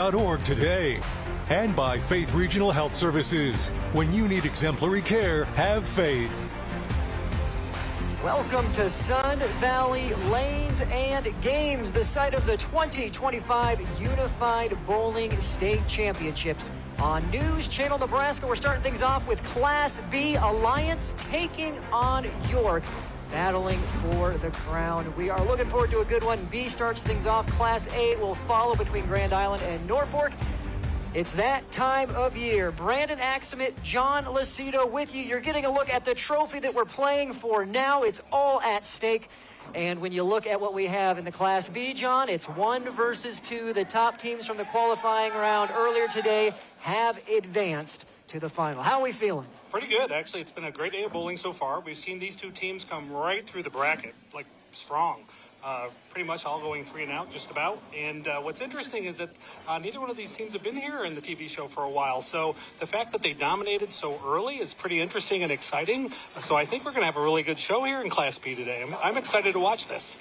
.org today. And by Faith Regional Health Services. When you need exemplary care, have faith. Welcome to Sun Valley Lanes and Games, the site of the 2025 Unified Bowling State Championships. On News Channel Nebraska, we're starting things off with Class B Alliance taking on York, battling for the crown. We are looking forward to a good one. B starts things off. Class A will follow between Grand Island and Norfolk. It's that time of year. Brandon Axamit, John Lucido with you. You're getting a look at the trophy that we're playing for now. It's all at stake. And when you look at what we have in the Class B, John, it's 1 versus 2. The top teams from the qualifying round earlier today have advanced to the final. How are we feeling? Pretty good, actually. It's been a great day of bowling so far. We've seen these two teams come right through the bracket, like strong. Pretty much all going 3 and out, just about. And what's interesting is that neither one of these teams have been here in the TV show for a while. So the fact that they dominated so early is pretty interesting and exciting. So I think we're going to have a really good show here in Class B today. I'm excited to watch this.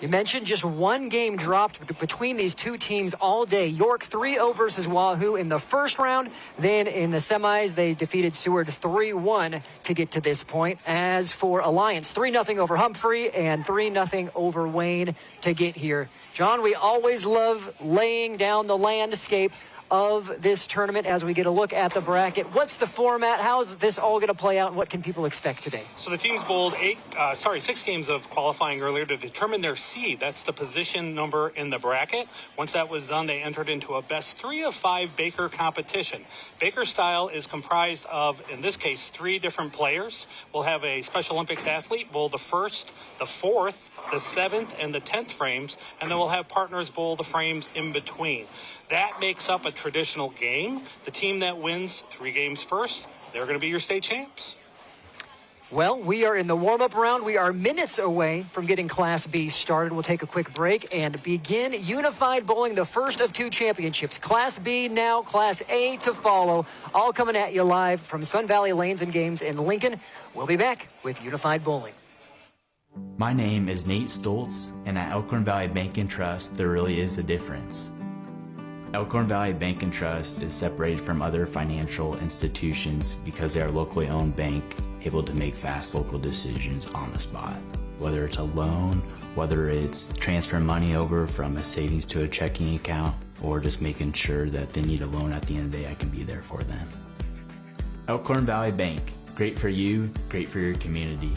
You mentioned just one game dropped between these two teams all day. York 3-0 versus Wahoo in the first round. Then in the semis, they defeated Seward 3-1 to get to this point. As for Alliance, 3-0 over Humphrey and 3-0 over Wayne to get here. John, we always love laying down the landscape of this tournament as we get a look at the bracket. What's the format? How's this all going to play out, and what can people expect today? So the teams bowled 6 games of qualifying earlier to determine their seed. That's the position number in the bracket. Once that was done, they entered into a best 3 of 5 Baker competition. Baker style is comprised of, in this case, 3 different players. We'll have a Special Olympics athlete bowl the 1st, the 4th, the 7th, and the 10th frames, and then we'll have partners bowl the frames in between. That makes up a traditional game. The team that wins 3 games first, they're going to be your state champs. Well, we are in the warm-up round. We are minutes away from getting Class B started. We'll take a quick break and begin Unified Bowling, the first of 2 championships. Class B now, Class A to follow. All coming at you live from Sun Valley Lanes and Games in Lincoln. We'll be back with Unified Bowling. My name is Nate Stoltz, and at Elkhorn Valley Bank and Trust, there really is a difference. Elkhorn Valley Bank and Trust is separated from other financial institutions because they are a locally owned bank able to make fast local decisions on the spot. Whether it's a loan, whether it's transferring money over from a savings to a checking account, or just making sure that they need a loan at the end of the day, I can be there for them. Elkhorn Valley Bank, great for you, great for your community.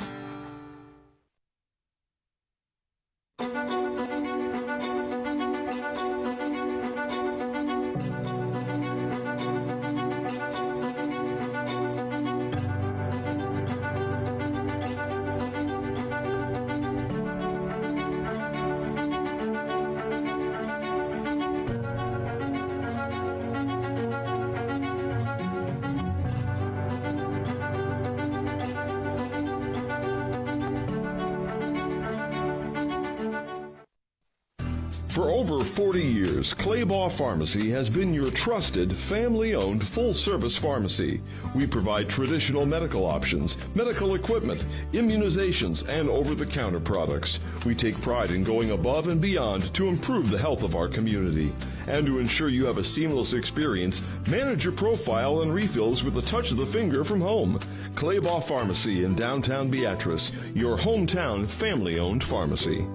For over 40 years, Claybaugh Pharmacy has been your trusted, family-owned, full-service pharmacy. We provide traditional medical options, medical equipment, immunizations, and over-the-counter products. We take pride in going above and beyond to improve the health of our community. And to ensure you have a seamless experience, manage your profile and refills with a touch of the finger from home. Claybaugh Pharmacy in downtown Beatrice, your hometown family-owned pharmacy.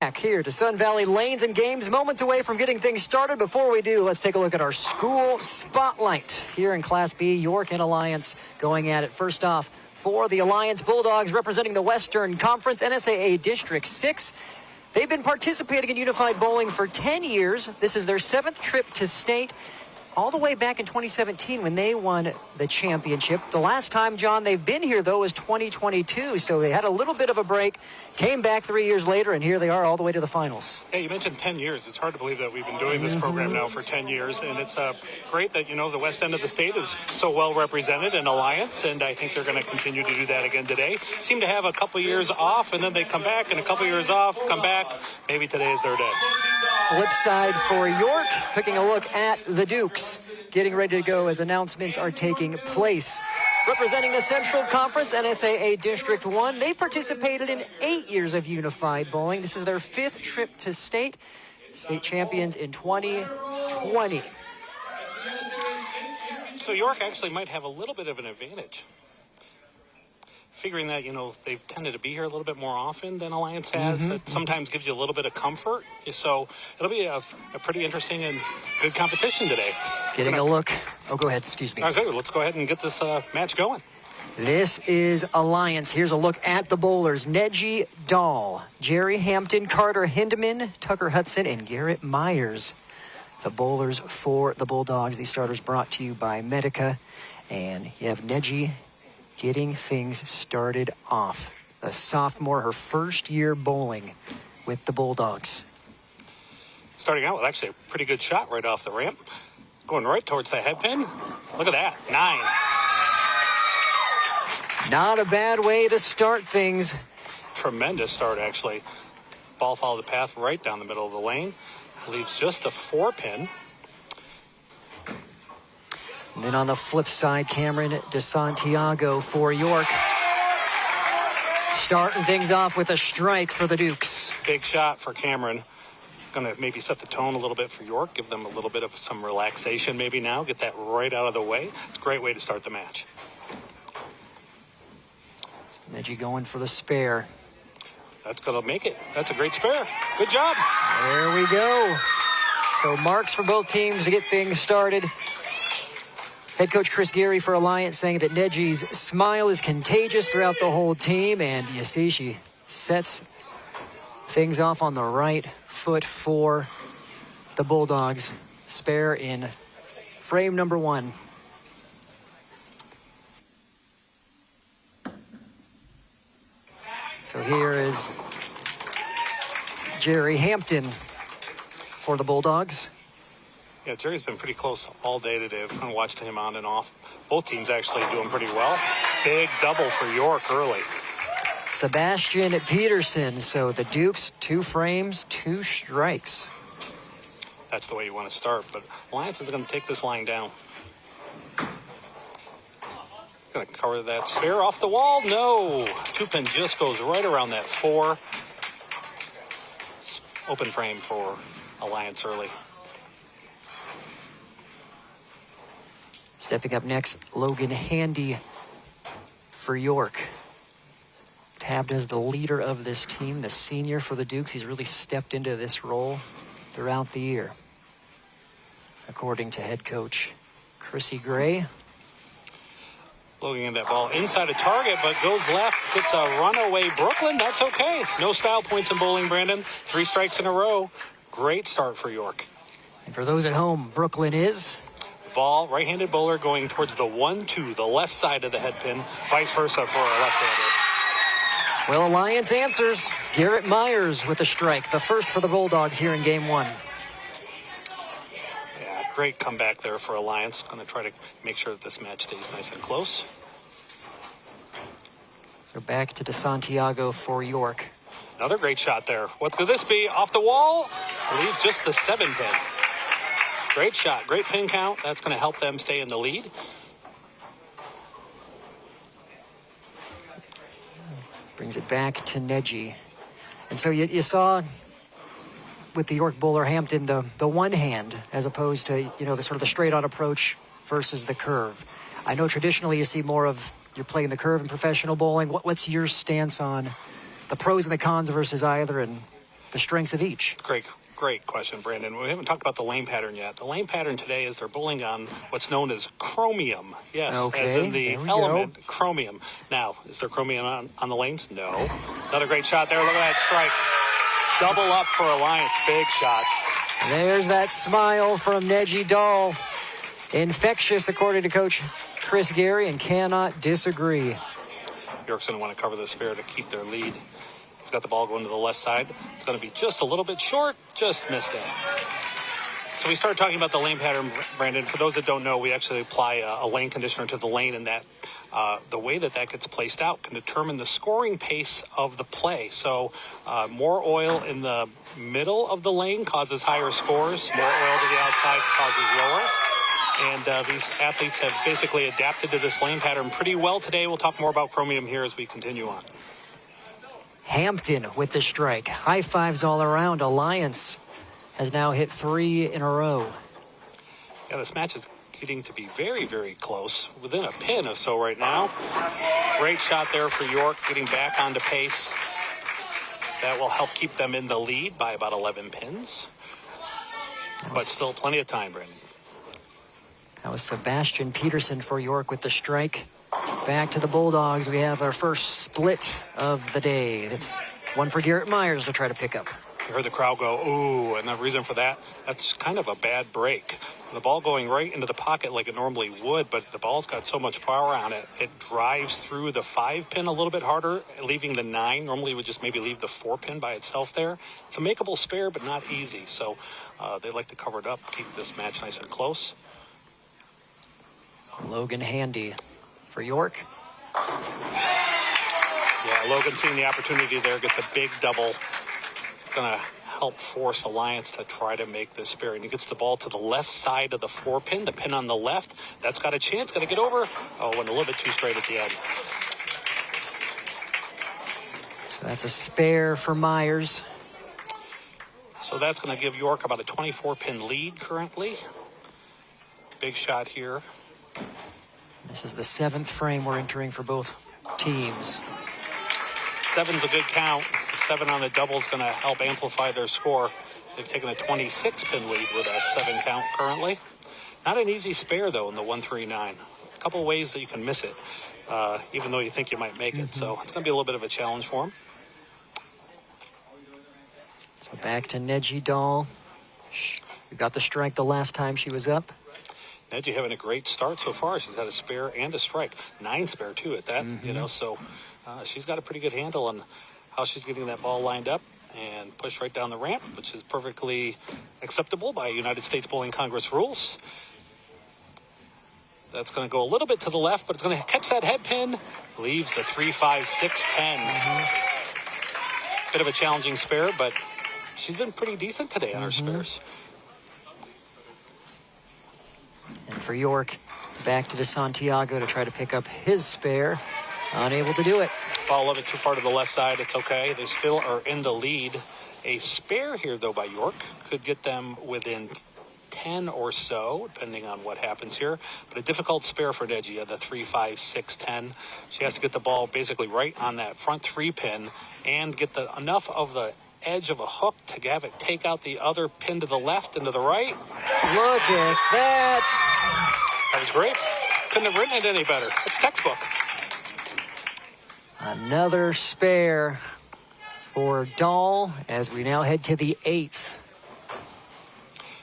Back here to Sun Valley Lanes and Games, moments away from getting things started. Before we do, let's take a look at our school spotlight here in Class B. York and Alliance going at it. First off, for the Alliance Bulldogs representing the Western Conference, NSAA District 6. They've been participating in Unified Bowling for 10 years. This is their 7th trip to state. all the way back in 2017 when they won the championship. The last time, John, they've been here, though, was 2022. So they had a little bit of a break, came back 3 years later, and here they are all the way to the finals. Yeah, you mentioned 10 years. It's hard to believe that we've been doing this program now for 10 years. And it's great that, the west end of the state is so well represented in Alliance. And I think they're going to continue to do that again today. Seem to have a couple years off, and then they come back, and a couple years off, come back. Maybe today is their day. Flip side for York, taking a look at the Dukes, getting ready to go as announcements are taking place. Representing the Central Conference, NSAA District 1, they participated in 8 years of unified bowling. This is their 5th trip to state champions in 2020. So York actually might have a little bit of an advantage. Figuring that, they've tended to be here a little bit more often than Alliance has. That sometimes gives you a little bit of comfort. So it'll be a pretty interesting and good competition today. Getting a look. Oh, go ahead. Excuse me. Let's go ahead and get this match going. This is Alliance. Here's a look at the bowlers. Neji Dahl, Jerry Hampton, Carter Hindman, Tucker Hudson, and Garrett Myers. The bowlers for the Bulldogs. These starters brought to you by Medica. And you have Neji getting things started off. A sophomore, her first year bowling with the Bulldogs. Starting out with actually a pretty good shot right off the ramp. Going right towards the head pin. Look at that. 9. Not a bad way to start things. Tremendous start, actually. Ball followed the path right down the middle of the lane. Leaves just a 4-pin. And then on the flip side, Cameron DeSantiago for York. Starting things off with a strike for the Dukes. Big shot for Cameron. Going to maybe set the tone a little bit for York. Give them a little bit of some relaxation maybe now. Get that right out of the way. It's a great way to start the match. Neji going for the spare. That's going to make it. That's a great spare. Good job. There we go. So marks for both teams to get things started. Head coach Chris Geary for Alliance saying that Neji's smile is contagious throughout the whole team. And you see she sets things off on the right foot for the Bulldogs. Spare in frame number 1. So here is Jerry Hampton for the Bulldogs. Yeah, Jerry's been pretty close all day today. I've kind of watched him on and off. Both teams actually doing pretty well. Big double for York early. Sebastian Peterson. So the Dukes, 2 frames, 2 strikes. That's the way you want to start. But Alliance is going to take this line down. Going to cover that spare off the wall. No. 2-pin just goes right around that 4. Open frame for Alliance early. Stepping up next, Logan Handy for York. Tabbed as the leader of this team, the senior for the Dukes. He's really stepped into this role throughout the year, according to head coach Chrissy Gray. Looking at that ball inside a target, but goes left. Gets a runaway Brooklyn. That's okay. No style points in bowling, Brandon. 3 strikes in a row. Great start for York. And for those at home, Brooklyn is... Ball, right-handed bowler going towards the 1-2, the left side of the head pin. Vice versa for a left-hander. Well, Alliance answers. Garrett Myers with a strike. The first for the Bulldogs here in game 1. Yeah, great comeback there for Alliance. Going to try to make sure that this match stays nice and close. So back to DeSantiago for York. Another great shot there. What could this be? Off the wall. Leaves just the 7-pin. Great shot. Great pin count. That's going to help them stay in the lead. Brings it back to Neji. And so you saw with the York bowler Hampton the one hand as opposed to, the sort of the straight on approach versus the curve. I know traditionally you see more of you're playing the curve in professional bowling. What's your stance on the pros and the cons versus either and the strengths of each? Great question, Brandon. We haven't talked about the lane pattern yet. The lane pattern today is they're bowling on what's known as chromium. Yes, okay, as in the element chromium. Now, is there chromium on the lanes? No. Another great shot there. Look at that strike. Double up for Alliance. Big shot. There's that smile from Neji Dahl. Infectious, according to Coach Chris Gary, and cannot disagree. York's going to want to cover the spare to keep their lead. He's got the ball going to the left side. It's going to be just a little bit short, just missed it. So we started talking about the lane pattern, Brandon. For those that don't know, we actually apply a lane conditioner to the lane, and that the way that gets placed out can determine the scoring pace of the play. So more oil in the middle of the lane causes higher scores. More oil to the outside causes lower. And these athletes have basically adapted to this lane pattern pretty well today. We'll talk more about chromium here as we continue on. Hampton with the strike. High fives all around. Alliance has now hit 3 in a row. Yeah, this match is getting to be very, very close. Within a pin or so right now. Great shot there for York, getting back onto pace. That will help keep them in the lead by about 11 pins. But still plenty of time, Brandon. That was Sebastian Peterson for York with the strike. Back to the Bulldogs. We have our first split of the day. It's one for Garrett Myers to try to pick up. You heard the crowd go, ooh, and the reason for that, that's kind of a bad break. The ball going right into the pocket like it normally would, but the ball's got so much power on it, it drives through the 5 pin a little bit harder, leaving the 9. Normally would just maybe leave the 4 pin by itself there. It's a makeable spare, but not easy. So they like to cover it up, keep this match nice and close. Logan Handy for York. Yeah, Logan seeing the opportunity there, gets a big double. It's going to help force Alliance to try to make this spare. And he gets the ball to the left side of the 4 pin, the pin on the left. That's got a chance, got to get over. Oh, went a little bit too straight at the end. So that's a spare for Myers. So that's going to give York about a 24-pin lead currently. Big shot here. This is the 7th frame we're entering for both teams. 7's a good count. 7 on the double is going to help amplify their score. They've taken a 26-pin lead with that 7 count currently. Not an easy spare, though, in the 139. A couple of ways that you can miss it, even though you think you might make it. So it's going to be a little bit of a challenge for him. So back to Neji Dahl. We got the strike the last time she was up. Neji having a great start so far. She's had a spare and a strike. 9 spare, too, at that, so she's got a pretty good handle on how she's getting that ball lined up and pushed right down the ramp, which is perfectly acceptable by United States Bowling Congress rules. That's going to go a little bit to the left, but it's going to catch that head pin. Leaves the 3, 5, 6, 10. Bit of a challenging spare, but she's been pretty decent today on her spares. And for York, back to DeSantiago to try to pick up his spare. Unable to do it. Ball a little bit too far to the left side. It's okay. They still are in the lead. A spare here, though, by York could get them within 10 or so, depending on what happens here. But a difficult spare for Neji, the 3, 5, 6, 10. She has to get the ball basically right on that front 3 pin and get enough of the edge of a hook to have it take out the other pin to the left and to the right. Look at that. That was great. Couldn't have written it any better. It's textbook. Another spare for Dahl as we now head to the 8th.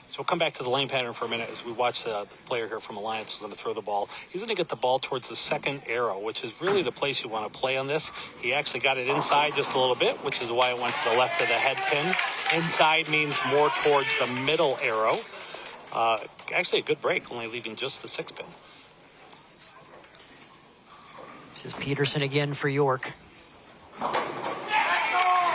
So we'll come back to the lane pattern for a minute as we watch the player here from Alliance is going to throw the ball. He's going to get the ball towards the second arrow, which is really the place you want to play on this. He actually got it inside just a little bit, which is why it went to the left of the head pin. Inside means more towards the middle arrow. Actually a good break, only leaving just the 6 pin. This is Peterson again for York.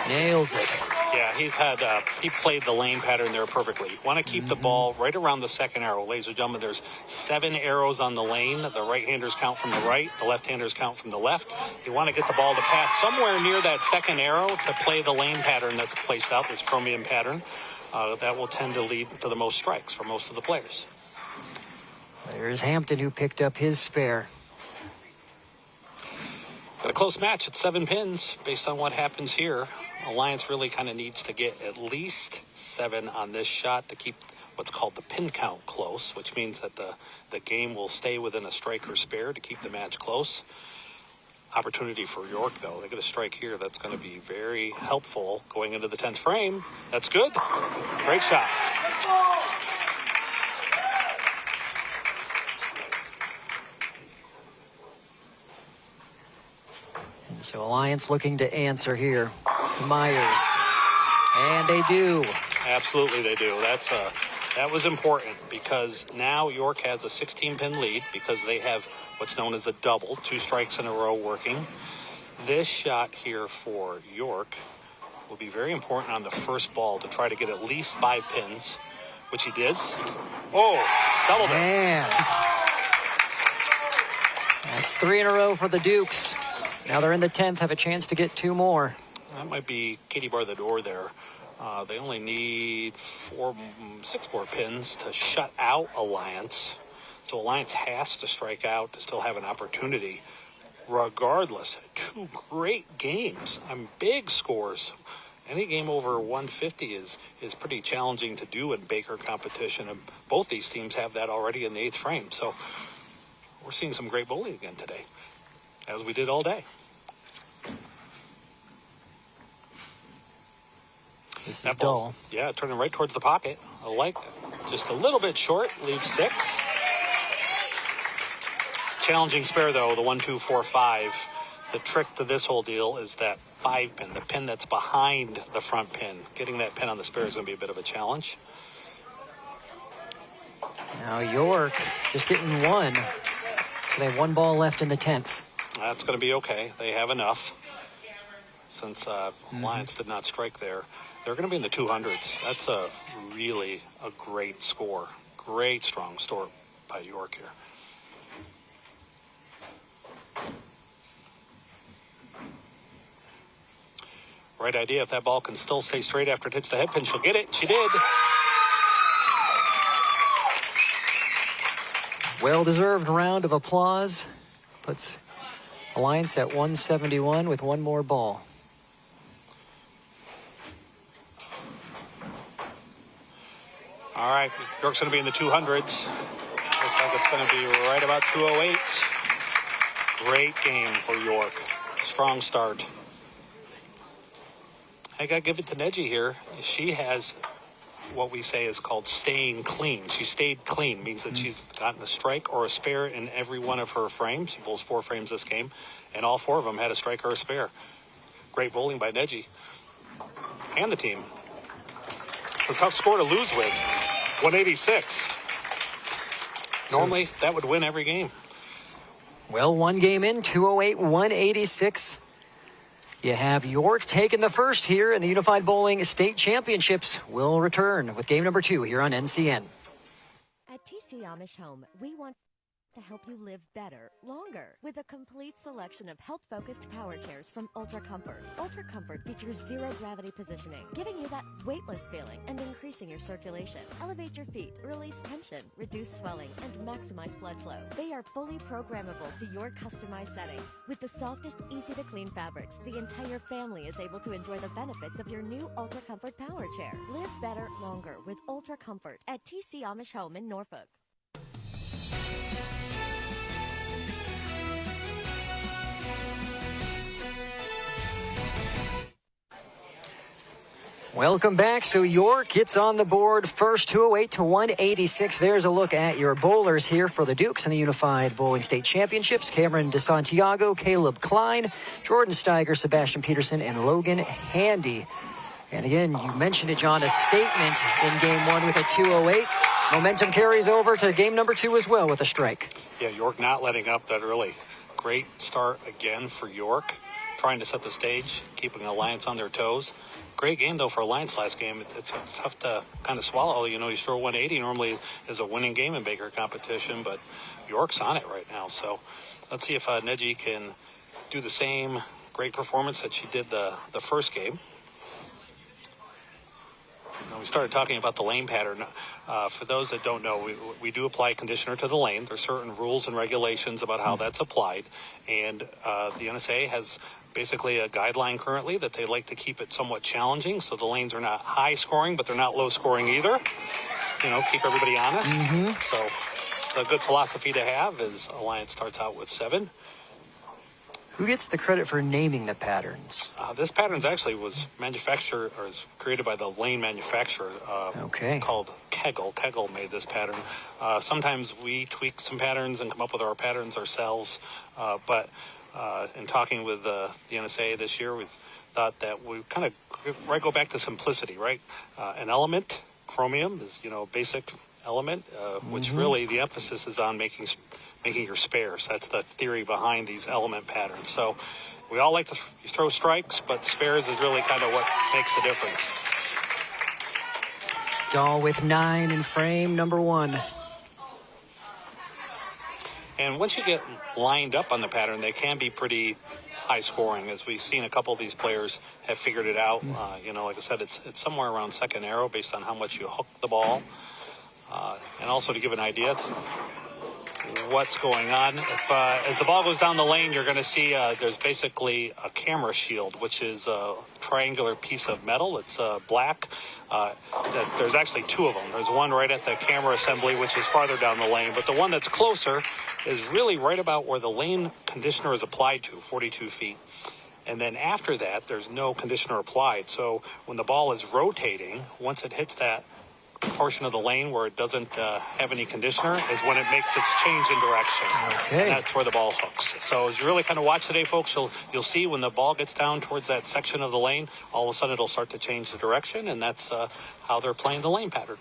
Nails it. Yeah, he played the lane pattern there perfectly. Want to keep the ball right around the second arrow. Ladies and gentlemen, there's 7 arrows on the lane. The right-handers count from the right. The left-handers count from the left. You want to get the ball to pass somewhere near that second arrow to play the lane pattern that's placed out, this chromium pattern. That will tend to lead to the most strikes for most of the players. There's Hampton who picked up his spare. Got a close match at 7 pins based on what happens here. Alliance really kind of needs to get at least 7 on this shot to keep what's called the pin count close, which means that the game will stay within a strike or spare to keep the match close. Opportunity for York, though. They get a strike here that's going to be very helpful going into the 10th frame. That's good. Great shot. So Alliance looking to answer here. Myers. And they do. Absolutely they do. That was important because now York has a 16-pin lead because they have what's known as a double, 2 strikes in a row working. This shot here for York will be very important on the first ball to try to get at least 5 pins, which he does. Oh, doubled it. Man. That's 3 in a row for the Dukes. Now they're in the 10th, have a chance to get 2 more. That might be Katie bar the door there. They only need 6 more pins to shut out Alliance. So Alliance has to strike out to still have an opportunity. Regardless, 2 great games. Big scores. Any game over 150 is pretty challenging to do in Baker competition. And both these teams have that already in the 8th frame. So we're seeing some great bowling again today, as we did all day. This is dull. Yeah, turning right towards the pocket. I like it. Just a little bit short, leaves 6. Challenging spare, though, the 1, 2, 4, 5. The trick to this whole deal is that 5 pin, the pin that's behind the front pin. Getting that pin on the spare is going to be a bit of a challenge. Now York just getting 1. So they have 1 ball left in the 10th. That's going to be okay. They have enough since Alliance did not strike there. They're going to be in the 200s. That's really a great score. Great strong score by York here. Right idea. If that ball can still stay straight after it hits the head pin, she'll get it. She did. Well-deserved round of applause. Puts Alliance at 171 with 1 more ball. All right, York's going to be in the 200s. Looks like it's going to be right about 208. Great game for York. Strong start. I got to give it to Neji here. She has what we say is called staying clean. She stayed clean, means that she's gotten a strike or a spare in every one of her frames. She bowls 4 frames this game, and all 4 of them had a strike or a spare. Great bowling by Neji and the team. It's a tough score to lose with, 186. Normally, that would win every game. Well, 1 game in, 208, 186. You have York taking the first here, and the Unified Bowling State Championships will return with game number 2 here on NCN. At TC Amish Home, we want to help you live better, longer, with a complete selection of health-focused power chairs from Ultra Comfort. Ultra Comfort features zero-gravity positioning, giving you that weightless feeling and increasing your circulation. Elevate your feet, release tension, reduce swelling, and maximize blood flow. They are fully programmable to your customized settings. With the softest, easy-to-clean fabrics, the entire family is able to enjoy the benefits of your new Ultra Comfort power chair. Live better, longer with Ultra Comfort at TC Amish Home in Norfolk. Welcome back. So York gets on the board first, 208 to 186. There's a look at your bowlers here for the Dukes in the Unified Bowling State Championships. Cameron DeSantiago, Caleb Klein, Jordan Steiger, Sebastian Peterson, and Logan Handy. And again, you mentioned it, John, a statement in game 1 with a 208. Momentum carries over to game number 2 as well with a strike. Yeah, York not letting up that early. Great start again for York, trying to set the stage, keeping Alliance on their toes. Great game, though, for Alliance last game. It's tough to kind of swallow. You know, you throw 180 normally is a winning game in Baker competition, but York's on it right now. So let's see if Neji can do the same great performance that she did the first game. Now, we started talking about the lane pattern. For those that don't know, we do apply conditioner to the lane. There's certain rules and regulations about how that's applied. And the NSAA has basically a guideline currently that they like to keep it somewhat challenging. So the lanes are not high scoring, but they're not low scoring either. You know, keep everybody honest. So it's a good philosophy to have as Alliance starts out with 7. Who gets the credit for naming the patterns? This pattern actually was manufactured or is created by the lane manufacturer called Kegel. Kegel made this pattern. Sometimes we tweak some patterns and come up with our patterns ourselves, but In talking with the NSAA this year, we've thought that we kind of go back to simplicity, right? An element, chromium, is basic element, which really the emphasis is on making your spares. That's the theory behind these element patterns. So we all like to throw strikes, but spares is really kind of what makes the difference. Dahl with 9 in frame number 1. And once you get lined up on the pattern, they can be pretty high scoring, as we've seen a couple of these players have figured it out. Like I said, it's somewhere around second arrow based on how much you hook the ball. And also to give an idea what's going on. As the ball goes down the lane, you're going to see there's basically a camera shield, which is a triangular piece of metal. It's black. There's actually 2 of them. There's one right at the camera assembly, which is farther down the lane. But the one that's closer is really right about where the lane conditioner is applied to, 42 feet. And then after that, there's no conditioner applied. So when the ball is rotating, once it hits that portion of the lane where it doesn't have any conditioner is when it makes its change in direction. Okay. And that's where the ball hooks. So as you really kind of watch today, folks, you'll see when the ball gets down towards that section of the lane, all of a sudden it'll start to change the direction, and that's how they're playing the lane pattern.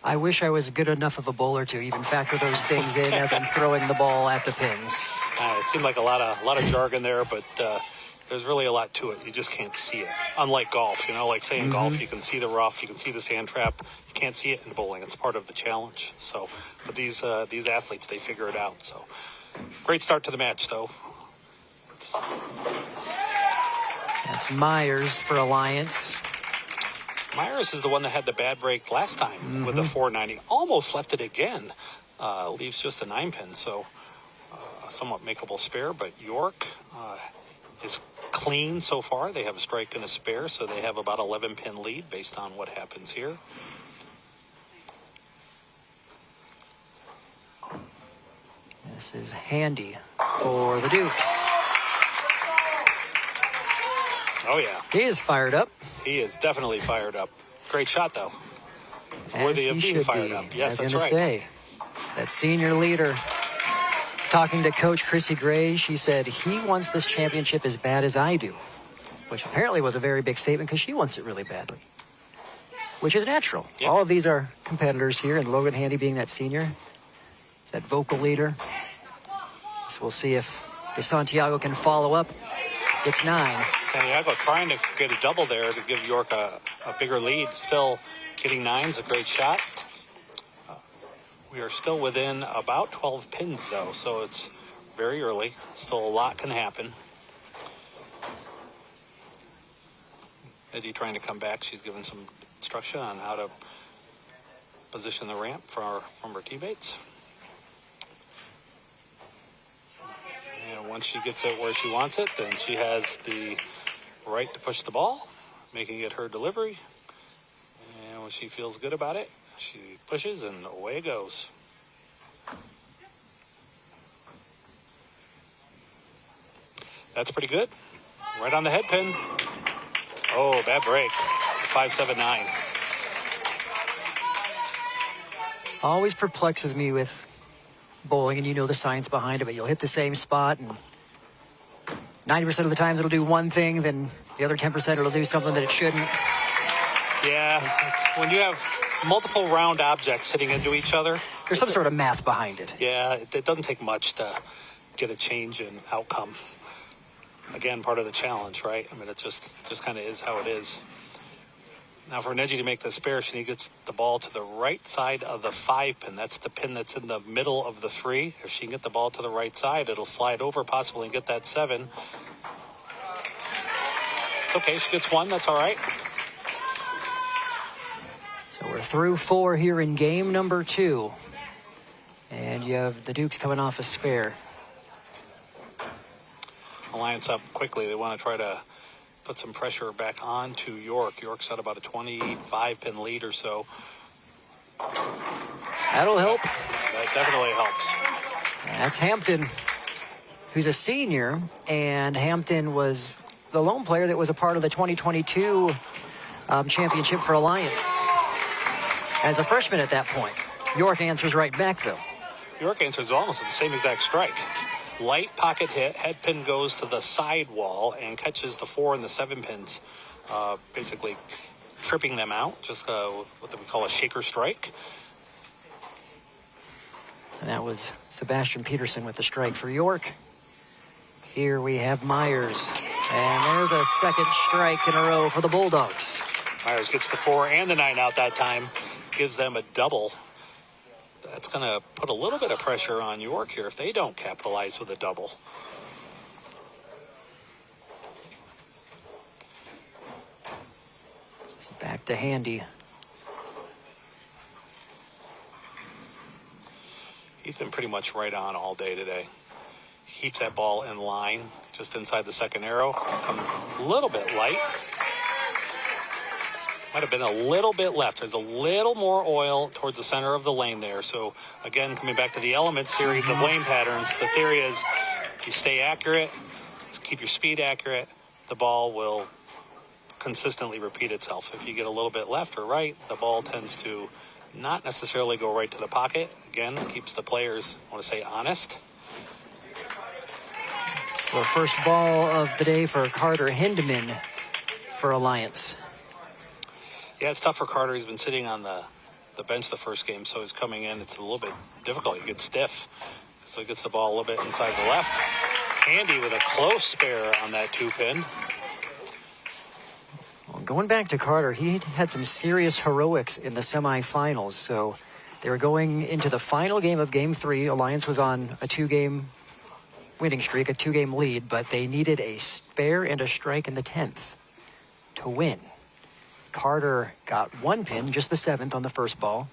I wish I was good enough of a bowler to even factor those things in as I'm throwing the ball at the pins. It seemed like a lot of jargon there, but there's really a lot to it. You just can't see it. Unlike golf, like say in golf, you can see the rough, you can see the sand trap. You can't see it in bowling. It's part of the challenge. So, but these athletes, they figure it out. So, great start to the match, though. That's Myers for Alliance. Myers is the one that had the bad break last time with the 490. Almost left it again. Leaves just a 9-pin, so a somewhat makeable spare. But York is clean so far. They have a strike and a spare, so they have about 11-pin lead based on what happens here. This is handy for the Dukes. Oh, yeah. He is fired up. He is definitely fired up. Great shot, though. It's worthy of being fired up. Yes, that's right. Say, that senior leader. Talking to Coach Chrissy Gray, she said he wants this championship as bad as I do, which apparently was a very big statement because she wants it really badly, which is natural. Yep. All of these are competitors here, and Logan Handy being that senior, that vocal leader. So we'll see if DeSantiago can follow up. It's 9. Santiago trying to get a double there to give York a bigger lead. Still getting 9's a great shot. We are still within about 12 pins, though, so it's very early. Still a lot can happen. Eddie trying to come back. She's given some instruction on how to position the ramp from her teammates. And once she gets it where she wants it, then she has the right to push the ball, making it her delivery. And when she feels good about it, she pushes and away it goes. That's pretty good. Right on the head pin. Oh, bad break. 5.79. Always perplexes me with bowling, and you know the science behind it, but you'll hit the same spot, and 90% of the time it'll do one thing, then the other 10% it'll do something that it shouldn't. Yeah, when you have multiple round objects hitting into each other, there's some sort of math behind it. Yeah, it doesn't take much to get a change in outcome. Again, part of the challenge, right? I mean, it just kind of is how it is. Now, for Neji to make the spare, she gets the ball to the right side of the 5-pin. That's the pin that's in the middle of the 3. If she can get the ball to the right side, it'll slide over possibly and get that 7. It's okay, she gets 1. That's all right. So we're through 4 here in game number 2. And you have the Dukes coming off a spare. Alliance up quickly. They want to try to put some pressure back on to York. York's at about a 25-pin lead or so. That'll help. That definitely helps. That's Hampton, who's a senior, and Hampton was the lone player that was a part of the 2022 championship for Alliance as a freshman at that point. York answers right back, though. York answers almost at the same exact strike. light pocket hit. Head pin goes to the side wall and catches the 4 and the 7 pins, basically tripping them out, just what we call a shaker strike. And that was Sebastian Peterson with the strike for York. Here we have Myers. And there's a second strike in a row for the Bulldogs. Myers gets the 4 and the 9 out that time, gives them a double. That's going to put a little bit of pressure on York here if they don't capitalize with a double. This is back to Handy. He's been pretty much right on all day today. Keeps that ball in line just inside the second arrow. A little bit light. Might have been a little bit left. There's a little more oil towards the center of the lane there. So, again, coming back to the element series of lane patterns, the theory is you stay accurate, keep your speed accurate, the ball will consistently repeat itself. If you get a little bit left or right, the ball tends to not necessarily go right to the pocket. Again, keeps the players, I want to say, honest. Well, first ball of the day for Carter Hindeman for Alliance. Yeah, it's tough for Carter. He's been sitting on the bench the first game, so he's coming in. It's a little bit difficult. He gets stiff, so he gets the ball a little bit inside the left. Handy with a close spare on that 2-pin. Well, going back to Carter, he had some serious heroics in the semifinals. So they were going into the final game of Game 3. Alliance was on a 2-game winning streak, a 2-game lead, but they needed a spare and a strike in the 10th to win. Carter got 1 pin, just the 7th on the first ball,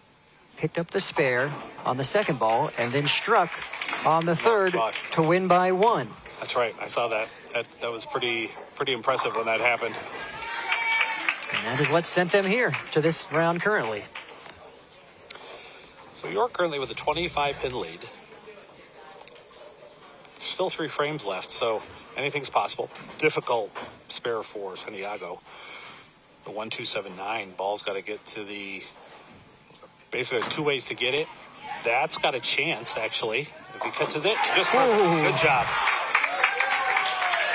picked up the spare on the second ball, and then struck on the 3rd to win by 1. That's right. I saw that. That was pretty impressive when that happened. And that is what sent them here to this round currently. So York currently with a 25-pin lead. Still 3 frames left, so anything's possible. Difficult spare for Santiago. The 1-2-7-9 ball's got to get to the. Basically, there's 2 ways to get it. That's got a chance, actually. If he catches it, just good job.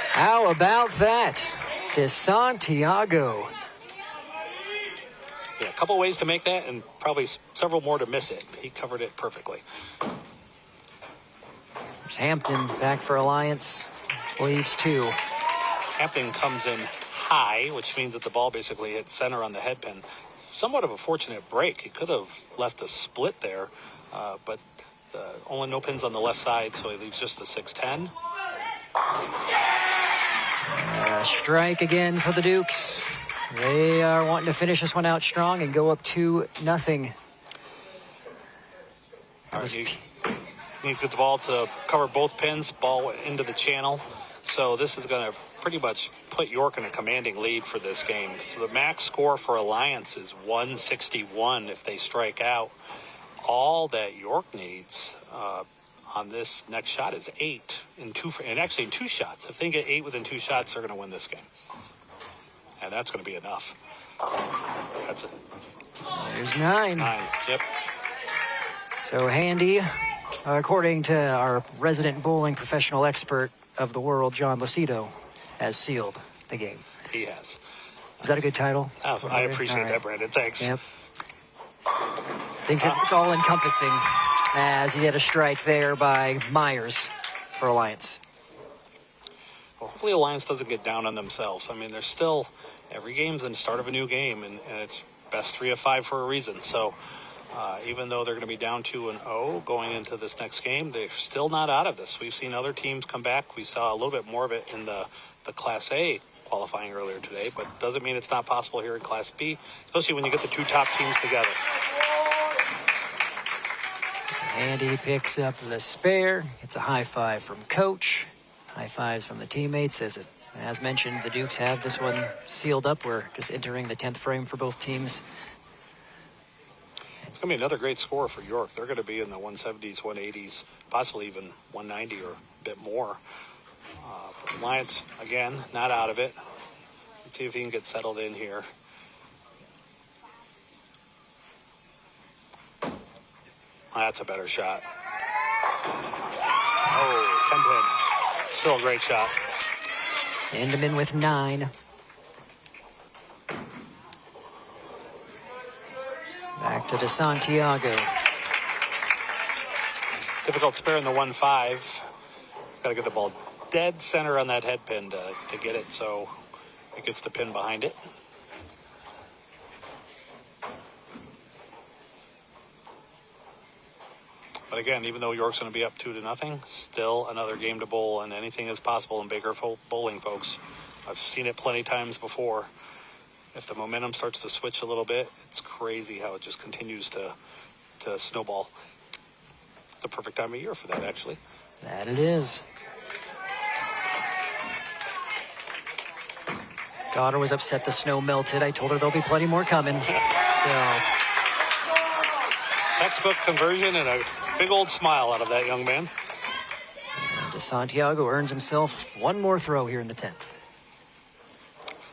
How about that? De Santiago. Yeah, a couple ways to make that, and probably several more to miss it. He covered it perfectly. There's Hampton back for Alliance. Leaves 2. Hampton comes in high, which means that the ball basically hit center on the head pin. Somewhat of a fortunate break. He could have left a split there, but only no pins on the left side, so he leaves just the 6-10. Strike again for the Dukes. They are wanting to finish this one out strong and go up 2-0. He needs to get the ball to cover both pins, ball into the channel. So this is going to pretty much put York in a commanding lead for this game. So the max score for Alliance is 161 if they strike out. All that York needs on this next shot is 8 in 2 shots. If they get 8 within 2 shots, they're going to win this game. And that's going to be enough. That's it. There's 9. 9, yep. So Handy, according to our resident bowling professional expert of the world, John Lucido, has sealed the game. He has. Is that a good title? Oh, I appreciate that, Brandon. Thanks. Yep. Thinks it's all encompassing as you get a strike there by Myers for Alliance. Well, hopefully Alliance doesn't get down on themselves. I mean, there's still, every game's the start of a new game, and it's best 3 of 5 for a reason. So even though they're going to be down 2-0 going into this next game, they're still not out of this. We've seen other teams come back. We saw a little bit more of it in the Class A qualifying earlier today, but doesn't mean it's not possible here in Class B, especially when you get the 2 top teams together. Andy picks up the spare. It's a high five from Coach. High fives from the teammates. As mentioned, the Dukes have this one sealed up. We're just entering the 10th frame for both teams. It's going to be another great score for York. They're going to be in the 170s, 180s, possibly even 190 or a bit more. Alliance, again, not out of it. Let's see if he can get settled in here. That's a better shot. Oh, 10 pin. Still a great shot. Endeman with 9. Back to DeSantiago. Difficult spare in the 1-5. Got to get the ball dead center on that head pin to get it so it gets the pin behind it. But again, even though York's going to be up 2-0, still another game to bowl, and anything is possible in Baker bowling, folks. I've seen it plenty times before. If the momentum starts to switch a little bit, it's crazy how it just continues to snowball. It's the perfect time of year for that, actually. That it is. Daughter was upset the snow melted. I told her there'll be plenty more coming. So. Textbook conversion and a big old smile out of that young man. And DeSantiago earns himself one more throw here in the 10th.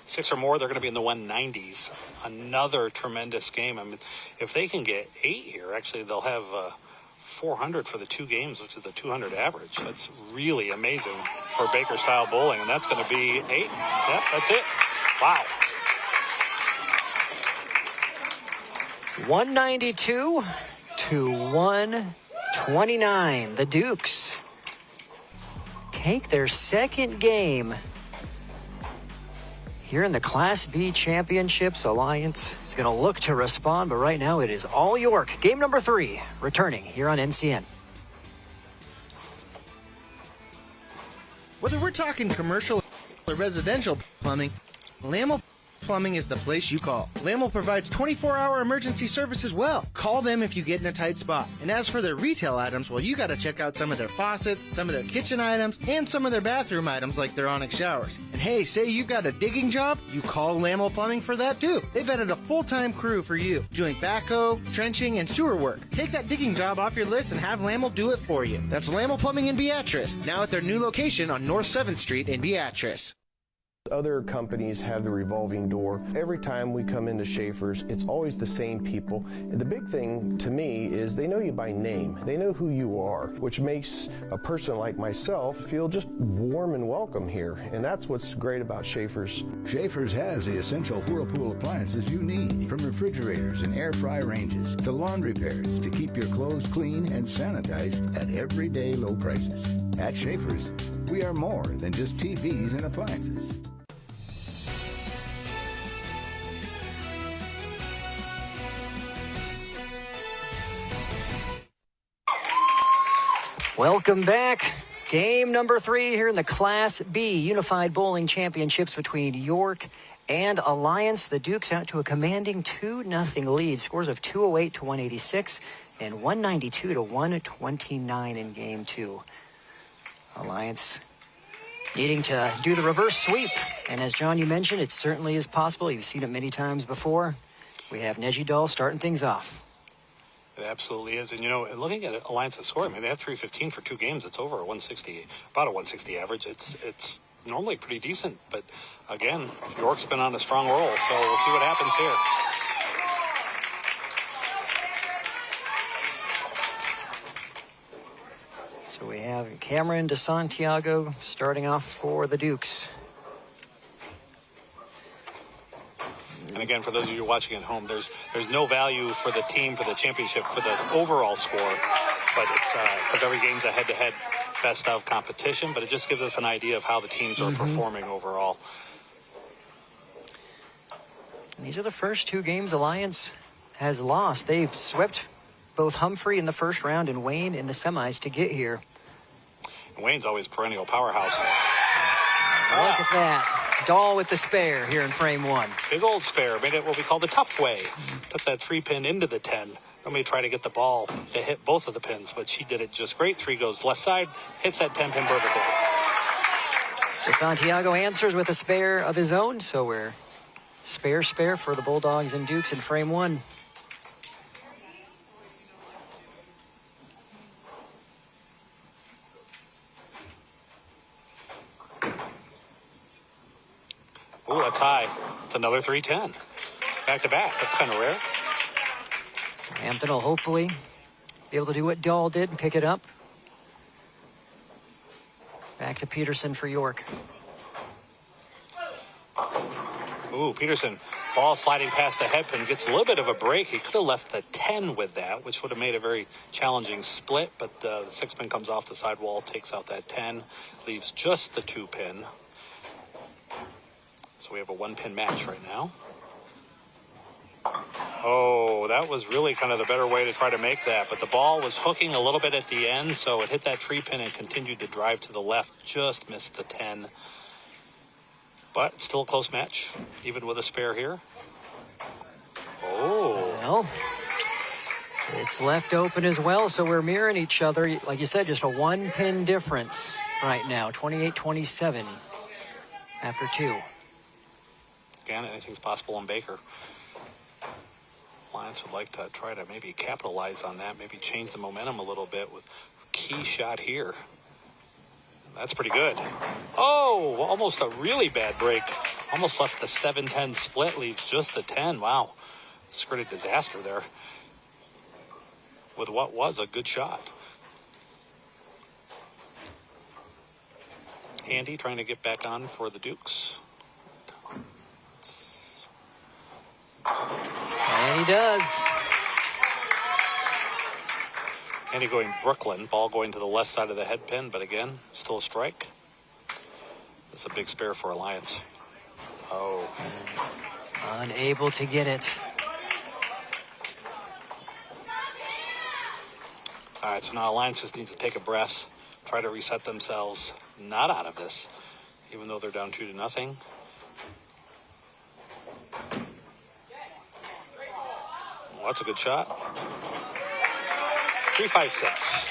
6 or more, they're going to be in the 190s. Another tremendous game. I mean, if they can get 8 here, actually, they'll have 400 for the 2 games, which is a 200 average. That's really amazing for Baker-style bowling, and that's going to be 8. Yep, that's it. Wow. 192 to 129. The Dukes take their second game here in the Class B Championships. Alliance is going to look to respond, but right now it is all York. Game number 3 returning here on NCN. Whether we're talking commercial or residential plumbing, Lamel Plumbing is the place you call. Lamel provides 24-hour emergency service as well. Call them if you get in a tight spot. And as for their retail items, well, you got to check out some of their faucets, some of their kitchen items, and some of their bathroom items like their Onyx showers. And hey, say you've got a digging job, you call Lamel Plumbing for that too. They've added a full-time crew for you, doing backhoe, trenching, and sewer work. Take that digging job off your list and have Lamel do it for you. That's Lamel Plumbing in Beatrice, now at their new location on North 7th Street in Beatrice. Other companies have the revolving door. Every time we come into Schaefer's, it's always the same people. And the big thing to me is they know you by name. They know who you are, which makes a person like myself feel just warm and welcome here. And that's what's great about Schaefer's. Schaefer's has the essential Whirlpool appliances you need, from refrigerators and air fry ranges to laundry pairs to keep your clothes clean and sanitized at everyday low prices. At Schaefer's, we are more than just TVs and appliances. Welcome back. Game number 3 here in the Class B Unified Bowling Championships between York and Alliance. The Dukes out to a commanding 2-0 lead. Scores of 208 to 186 and 192 to 129 in Game 2. Alliance needing to do the reverse sweep. And as John, you mentioned, it certainly is possible. You've seen it many times before. We have Neji Dahl starting things off. It absolutely is. And, you know, looking at Alliance's score, I mean, they have 315 for 2 games. It's over a 160, about a 160 average. It's normally pretty decent. But, again, York's been on a strong roll, so we'll see what happens here. So we have Cameron DeSantiago starting off for the Dukes. And again, for those of you watching at home, there's no value for the team for the championship for the overall score, but it's because every game's a head-to-head best of competition. But it just gives us an idea of how the teams are performing overall. And these are the first 2 games Alliance has lost. They swept both Humphrey in the first round and Wayne in the semis to get here. And Wayne's always a perennial powerhouse. Look at that. Dahl with the spare here in frame 1. Big old spare. Made it what we call the tough way. Took that 3-pin into the 10. Let me try to get the ball to hit both of the pins, but she did it just great. 3 goes left side, hits that 10-pin perfectly. DeSantiago answers with a spare of his own, so we're spare for the Bulldogs and Dukes in frame 1. Ooh, that's high. It's another 310. Back-to-back. That's kind of rare. Hampton will hopefully be able to do what Dahl did and pick it up. Back to Peterson for York. Ooh, Peterson, ball sliding past the head pin, gets a little bit of a break. He could have left the 10 with that, which would have made a very challenging split, but the 6 pin comes off the sidewall, takes out that 10, leaves just the 2 pin. So we have a 1 pin match right now. Oh, that was really kind of the better way to try to make that, but the ball was hooking a little bit at the end, so it hit that 3 pin and continued to drive to the left, just missed the 10. But still a close match, even with a spare here. Oh. Well, it's left open as well, so we're mirroring each other. Like you said, just a 1 pin difference right now, 28-27 after 2. Again, anything's possible in Baker. Lions would like to try to maybe capitalize on that, maybe change the momentum a little bit with key shot here. That's pretty good. Oh, almost a really bad break. Almost left the 7-10 split, leaves just the 10. Wow. Skirted disaster there with what was a good shot. Andy trying to get back on for the Dukes. And he does. Andy going Brooklyn, ball going to the left side of the head pin, but again, still a strike. That's a big spare for Alliance. Oh. Unable to get it. All right, so now Alliance just needs to take a breath, try to reset themselves. Not out of this, even though they're down 2-0. Well, that's a good shot. 3-5-6.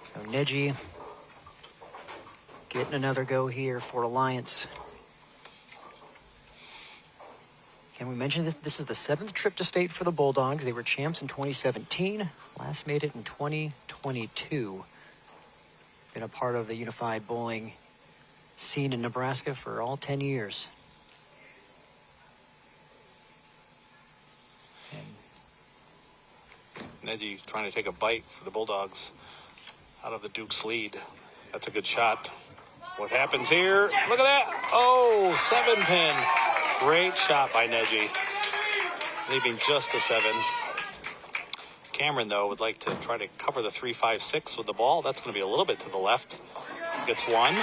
So Neji getting another go here for Alliance. Can we mention that this is the 7th trip to state for the Bulldogs? They were champs in 2017. Last made it in 2022. Been a part of the unified bowling scene in Nebraska for all 10 years. Neji trying to take a bite for the Bulldogs out of the Duke's lead. That's a good shot. What happens here? Look at that. Oh, 7 pin. Great shot by Neji. Leaving just the 7. Cameron, though, would like to try to cover the 3-5-6 with the ball. That's going to be a little bit to the left. Gets 1,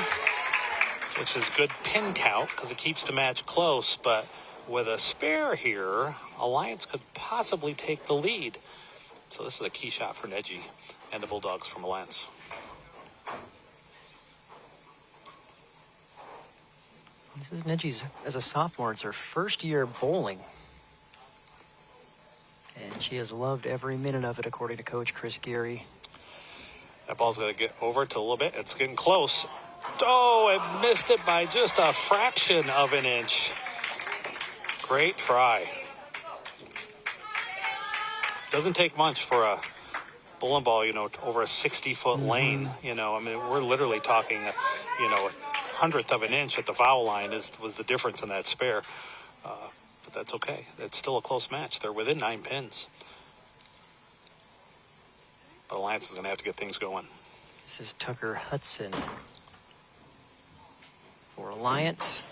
which is good pin count because it keeps the match close. But with a spare here, Alliance could possibly take the lead. So this is a key shot for Neji and the Bulldogs from Alliance. This is Neji's, as a sophomore, it's her first year bowling. And she has loved every minute of it, according to Coach Chris Geary. That ball's going to get over to a little bit. It's getting close. Oh, it missed it by just a fraction of an inch. Great try. Doesn't take much for a bowling ball, over a 60-foot lane. I mean, we're literally talking, a 100th of an inch at the foul line was the difference in that spare. But that's okay. It's still a close match. They're within 9 pins. But Alliance is going to have to get things going. This is Tucker Hudson for Alliance.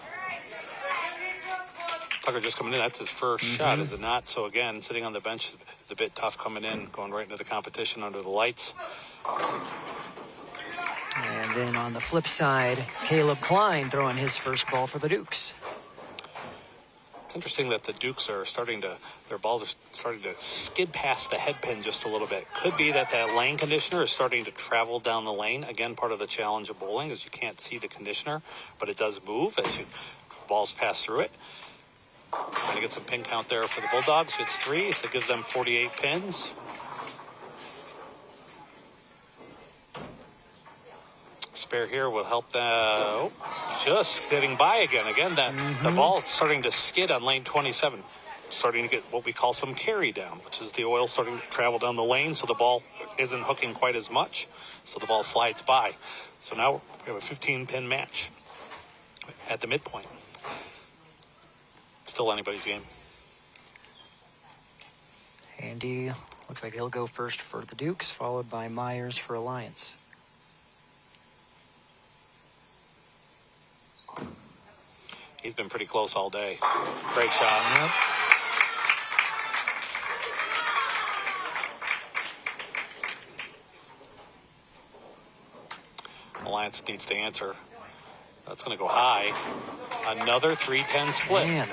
Tucker just coming in. That's his first shot, is it not? So, again, sitting on the bench is a bit tough coming in, going right into the competition under the lights. And then on the flip side, Caleb Klein throwing his first ball for the Dukes. It's interesting that the Dukes are their balls are starting to skid past the head pin just a little bit. Could be that lane conditioner is starting to travel down the lane. Again, part of the challenge of bowling is you can't see the conditioner, but it does move as balls pass through it. Trying to get some pin count there for the Bulldogs. It's 3, so it gives them 48 pins. Spare here will help that. Just getting by again. Again, the ball starting to skid on lane 27. Starting to get what we call some carry down, which is the oil starting to travel down the lane, so the ball isn't hooking quite as much. So the ball slides by. So now we have a 15-pin match at the midpoint. Still anybody's game. Andy looks like he'll go first for the Dukes, followed by Myers for Alliance. He's been pretty close all day. Great shot. Yep. Alliance needs to answer. That's going to go high. Another 3-10 split. Man.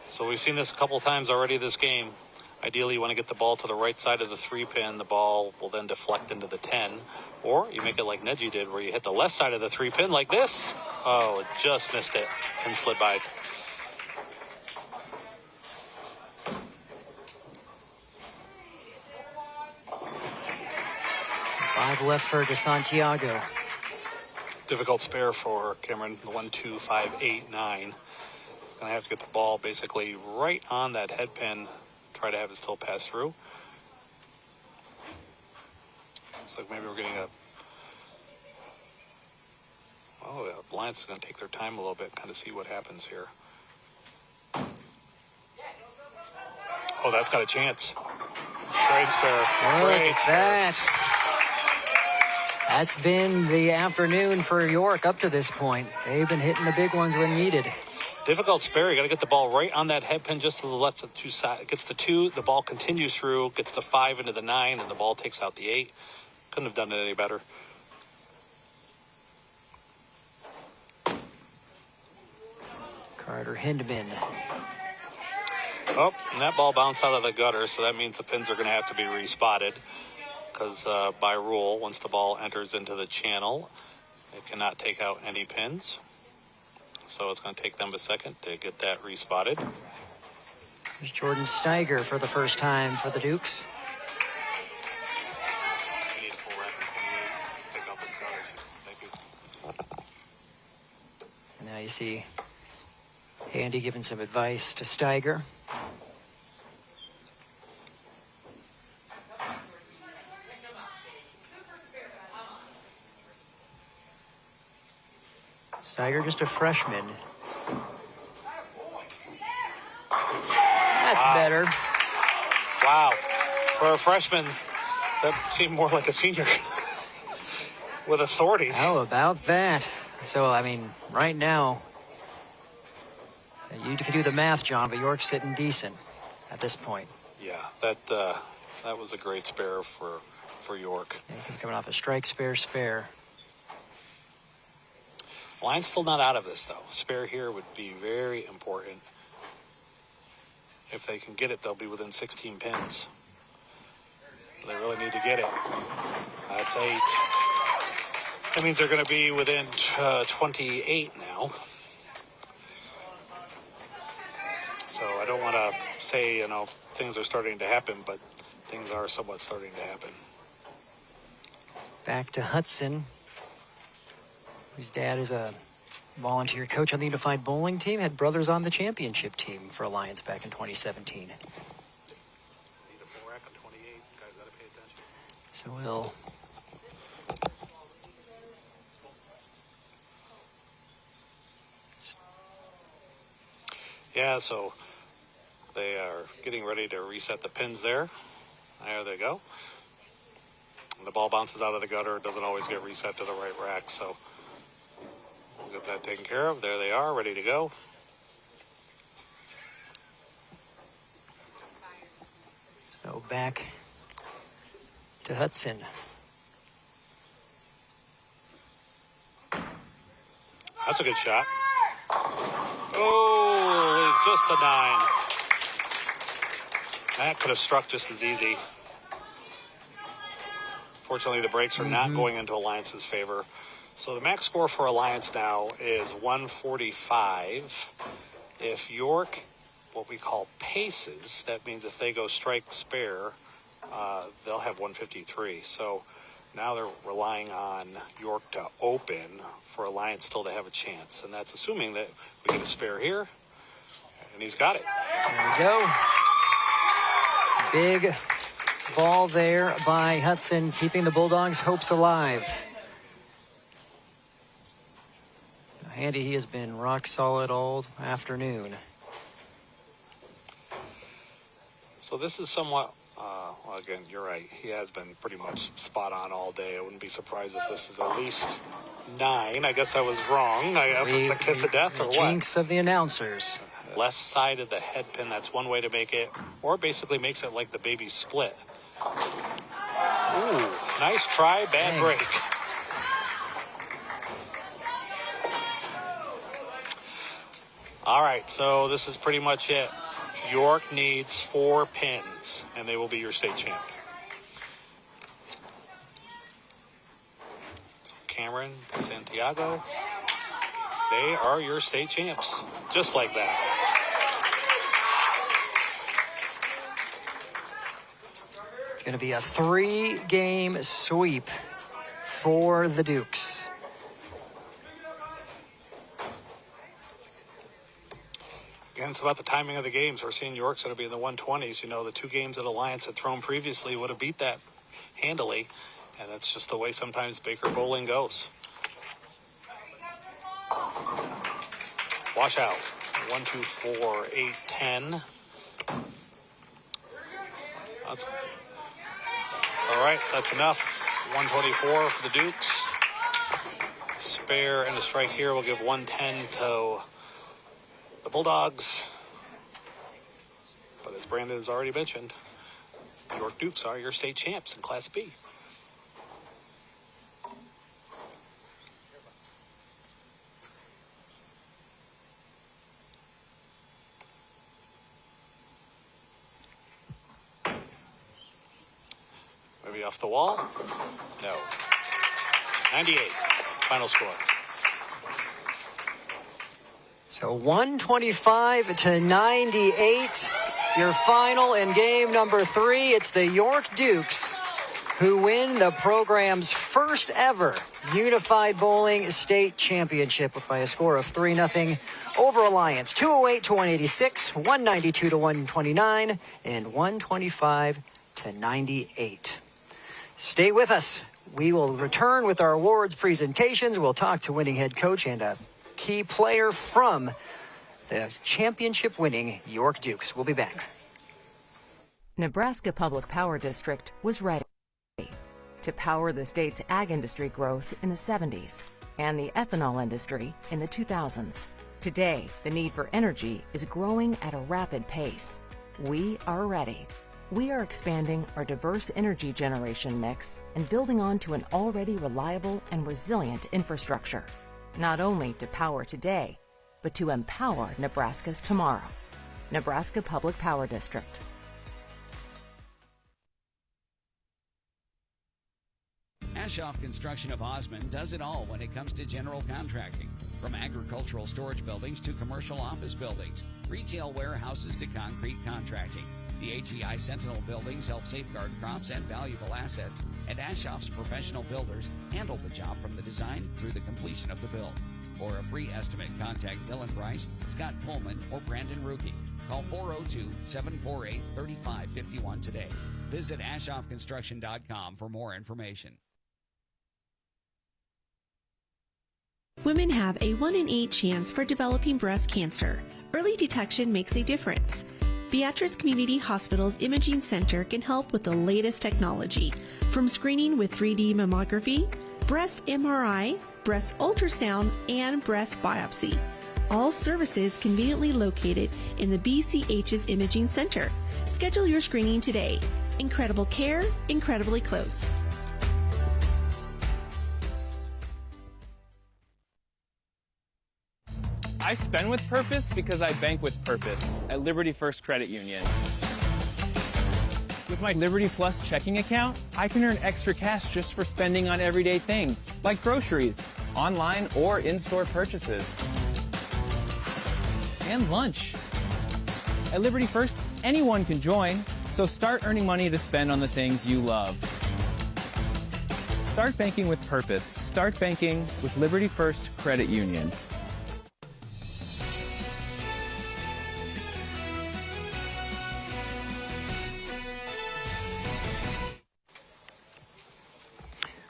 So we've seen this a couple times already this game. Ideally, you want to get the ball to the right side of the 3-pin. The ball will then deflect into the 10. Or you make it like Neji did, where you hit the left side of the 3-pin like this. Oh, it just missed it and slid by. Five left for De Santiago. Difficult spare for Cameron. 1, 2, 5, 8, 9. Going to have to get the ball basically right on that head pin. Try to have it still pass through. Looks like maybe we're getting a... Oh, the Alliance is going to take their time a little bit, kind of see what happens here. Oh, that's got a chance. Great spare. Look Great at spare. that. That's been the afternoon for York up to this point. They've been hitting the big ones when needed. Difficult spare. You got to get the ball right on that head pin just to the left of the 2 side. It gets the 2, the ball continues through, gets the 5 into the 9, and the ball takes out the 8. Couldn't have done it any better. Carter Hindman. Oh, and that ball bounced out of the gutter, so that means the pins are going to have to be respotted. Because by rule, once the ball enters into the channel, it cannot take out any pins. So it's going to take them a second to get that respotted. There's Jordan Steiger for the first time for the Dukes. I need a full rack of 28. Take out the gutters. Thank you. And now you see Andy giving some advice to Steiger. Steiger, just a freshman. That's better. Wow. For a freshman, that seemed more like a senior with authority. How about that? So, I mean, right now, you can do the math, John, but York's sitting decent at this point. Yeah, that was a great spare for York. Yeah, coming off a strike, spare. Line's still not out of this, though. Spare here would be very important. If they can get it, they'll be within 16 pins. They really need to get it. That's 8. That means they're going to be within 28 now. So I don't want to say, things are starting to happen, but things are somewhat starting to happen. Back to Hudson, whose dad is a volunteer coach on the Unified Bowling team, had brothers on the championship team for Alliance back in 2017. Need a full rack on 28. Guys got to pay attention. So we'll Yeah, so they are getting ready to reset the pins there. There they go. The ball bounces out of the gutter. It doesn't always get reset to the right rack, so we'll get that taken care of. There they are, ready to go. go back to Hudson. That's a good shot. Oh, just a 9. That could have struck just as easy. Fortunately, the breaks are not going into Alliance's favor. So the max score for Alliance now is 145. If York, what we call paces, that means if they go strike spare, they'll have 153. So now they're relying on York to open for Alliance still to have a chance. And that's assuming that we get a spare here. And he's got it. There we go. Big ball there by Hudson, keeping the Bulldogs' hopes alive. Andy, he has been rock solid all afternoon. So this is somewhat, well, again, you're right. He has been pretty much spot on all day. I wouldn't be surprised if this is at least 9. I guess I was wrong. If it's a kiss of death or what? Jinx of the announcers. Left side of the head pin, that's one way to make it, or basically makes it like the baby split. Ooh, nice try, bad break. All right, so this is pretty much it. York needs 4 pins, and they will be your state champ. So Cameron, Santiago, they are your state champs, just like that. It's going to be a 3-game sweep for the Dukes. Again, it's about the timing of the games. We're seeing York's going to be in the 120s. You know, the 2 games that Alliance had thrown previously would have beat that handily. And that's just the way sometimes Baker bowling goes. Wash out. 1, 2, 4, 8, 10. That's all right. That's enough. 124 for the Dukes. Spare and a strike here. We'll give 110 to the Bulldogs. But as Brandon has already mentioned, the York Dukes are your state champs in Class B. Maybe off the wall? No. 98. Final score. So 125 to 98, your final in game number 3. It's the York Dukes who win the program's first ever Unified Bowling State Championship by a score of 3-0 over Alliance. 208 to 186, 192 to 129, and 125 to 98. Stay with us. We will return with our awards presentations. We'll talk to winning head coach and a key player from the championship-winning York Dukes. We'll be back. Nebraska Public Power District was ready to power the state's ag industry growth in the 70s and the ethanol industry in the 2000s. Today, the need for energy is growing at a rapid pace. We are ready. We are expanding our diverse energy generation mix and building on to an already reliable and resilient infrastructure, not only to power today, but to empower Nebraska's tomorrow. Nebraska Public Power District. Ashoff Construction of Osmond does it all when it comes to general contracting. From agricultural storage buildings to commercial office buildings, retail warehouses to concrete contracting. The HEI Sentinel buildings help safeguard crops and valuable assets, and Ashoff's professional builders handle the job from the design through the completion of the build. For a free estimate, contact Dylan Price, Scott Pullman, or Brandon Ruki. Call 402-748-3551 today. Visit AshoffConstruction.com for more information. Women have a 1 in 8 chance for developing breast cancer. Early detection makes a difference. Beatrice Community Hospital's Imaging Center can help with the latest technology, from screening with 3D mammography, breast MRI, breast ultrasound, and breast biopsy. All services conveniently located in the BCH's Imaging Center. Schedule your screening today. Incredible care, incredibly close. I spend with purpose because I bank with purpose at Liberty First Credit Union. With my Liberty Plus checking account, I can earn extra cash just for spending on everyday things, like groceries, online or in-store purchases, and lunch. At Liberty First, anyone can join, so start earning money to spend on the things you love. Start banking with purpose. Start banking with Liberty First Credit Union.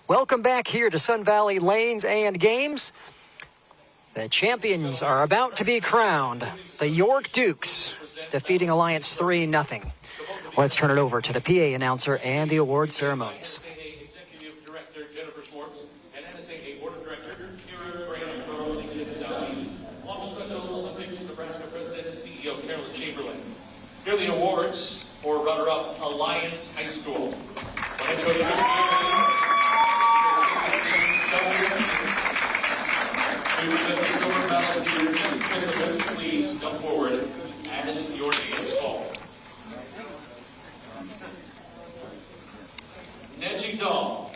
Welcome back here to Sun Valley Lanes and Games. The champions are about to be crowned. The York Dukes defeating Alliance 3-0. Let's turn it over to the PA announcer and the award ceremonies. NSAA Executive Director Jennifer Schwartz and NSAA Board of Director Kira Graham from the Southeast, along with Special Olympics Nebraska President and CEO Carolyn Chamberlain. Here are the awards for runner-up Alliance High School. Head coach to present the silver medals to your team participants, please come forward as your name is called. Neji Dahl.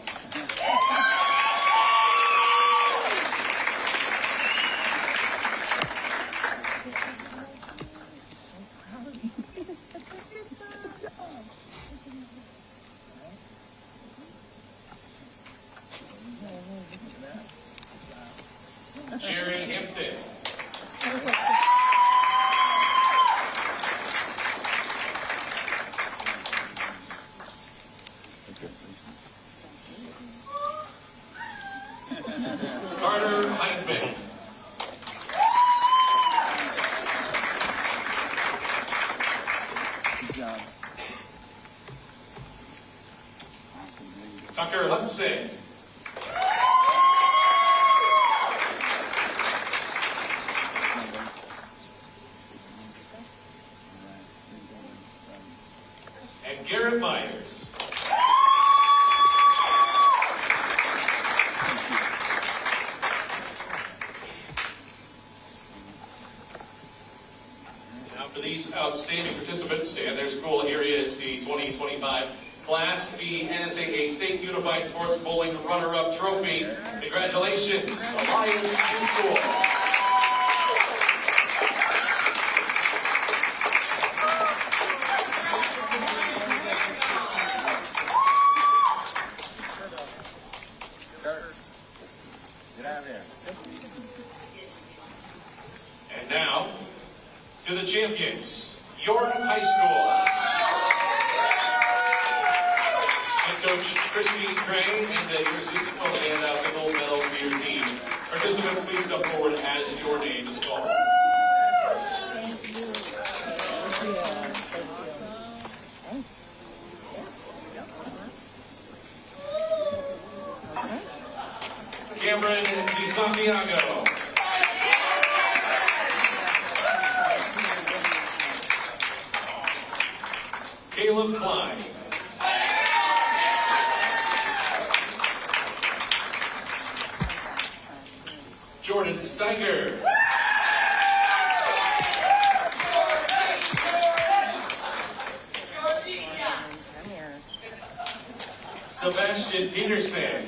Jerry Hampton. Carter Heitman. Tucker Hudson. And Garrett Myers. Now for these outstanding participants and their school, here is the 2025 Class B NSAA State Unified Sports Bowling Runner-Up Trophy. Congratulations, Alliance School. And now, to the champions, York High School. Head coach Christy Gray and the University of Dakota hand out the gold medal for your team. Participants, please come forward as your name is called. Cameron DeSantiago. Caleb Klein. Jordan Steiger. Sebastian Peterson.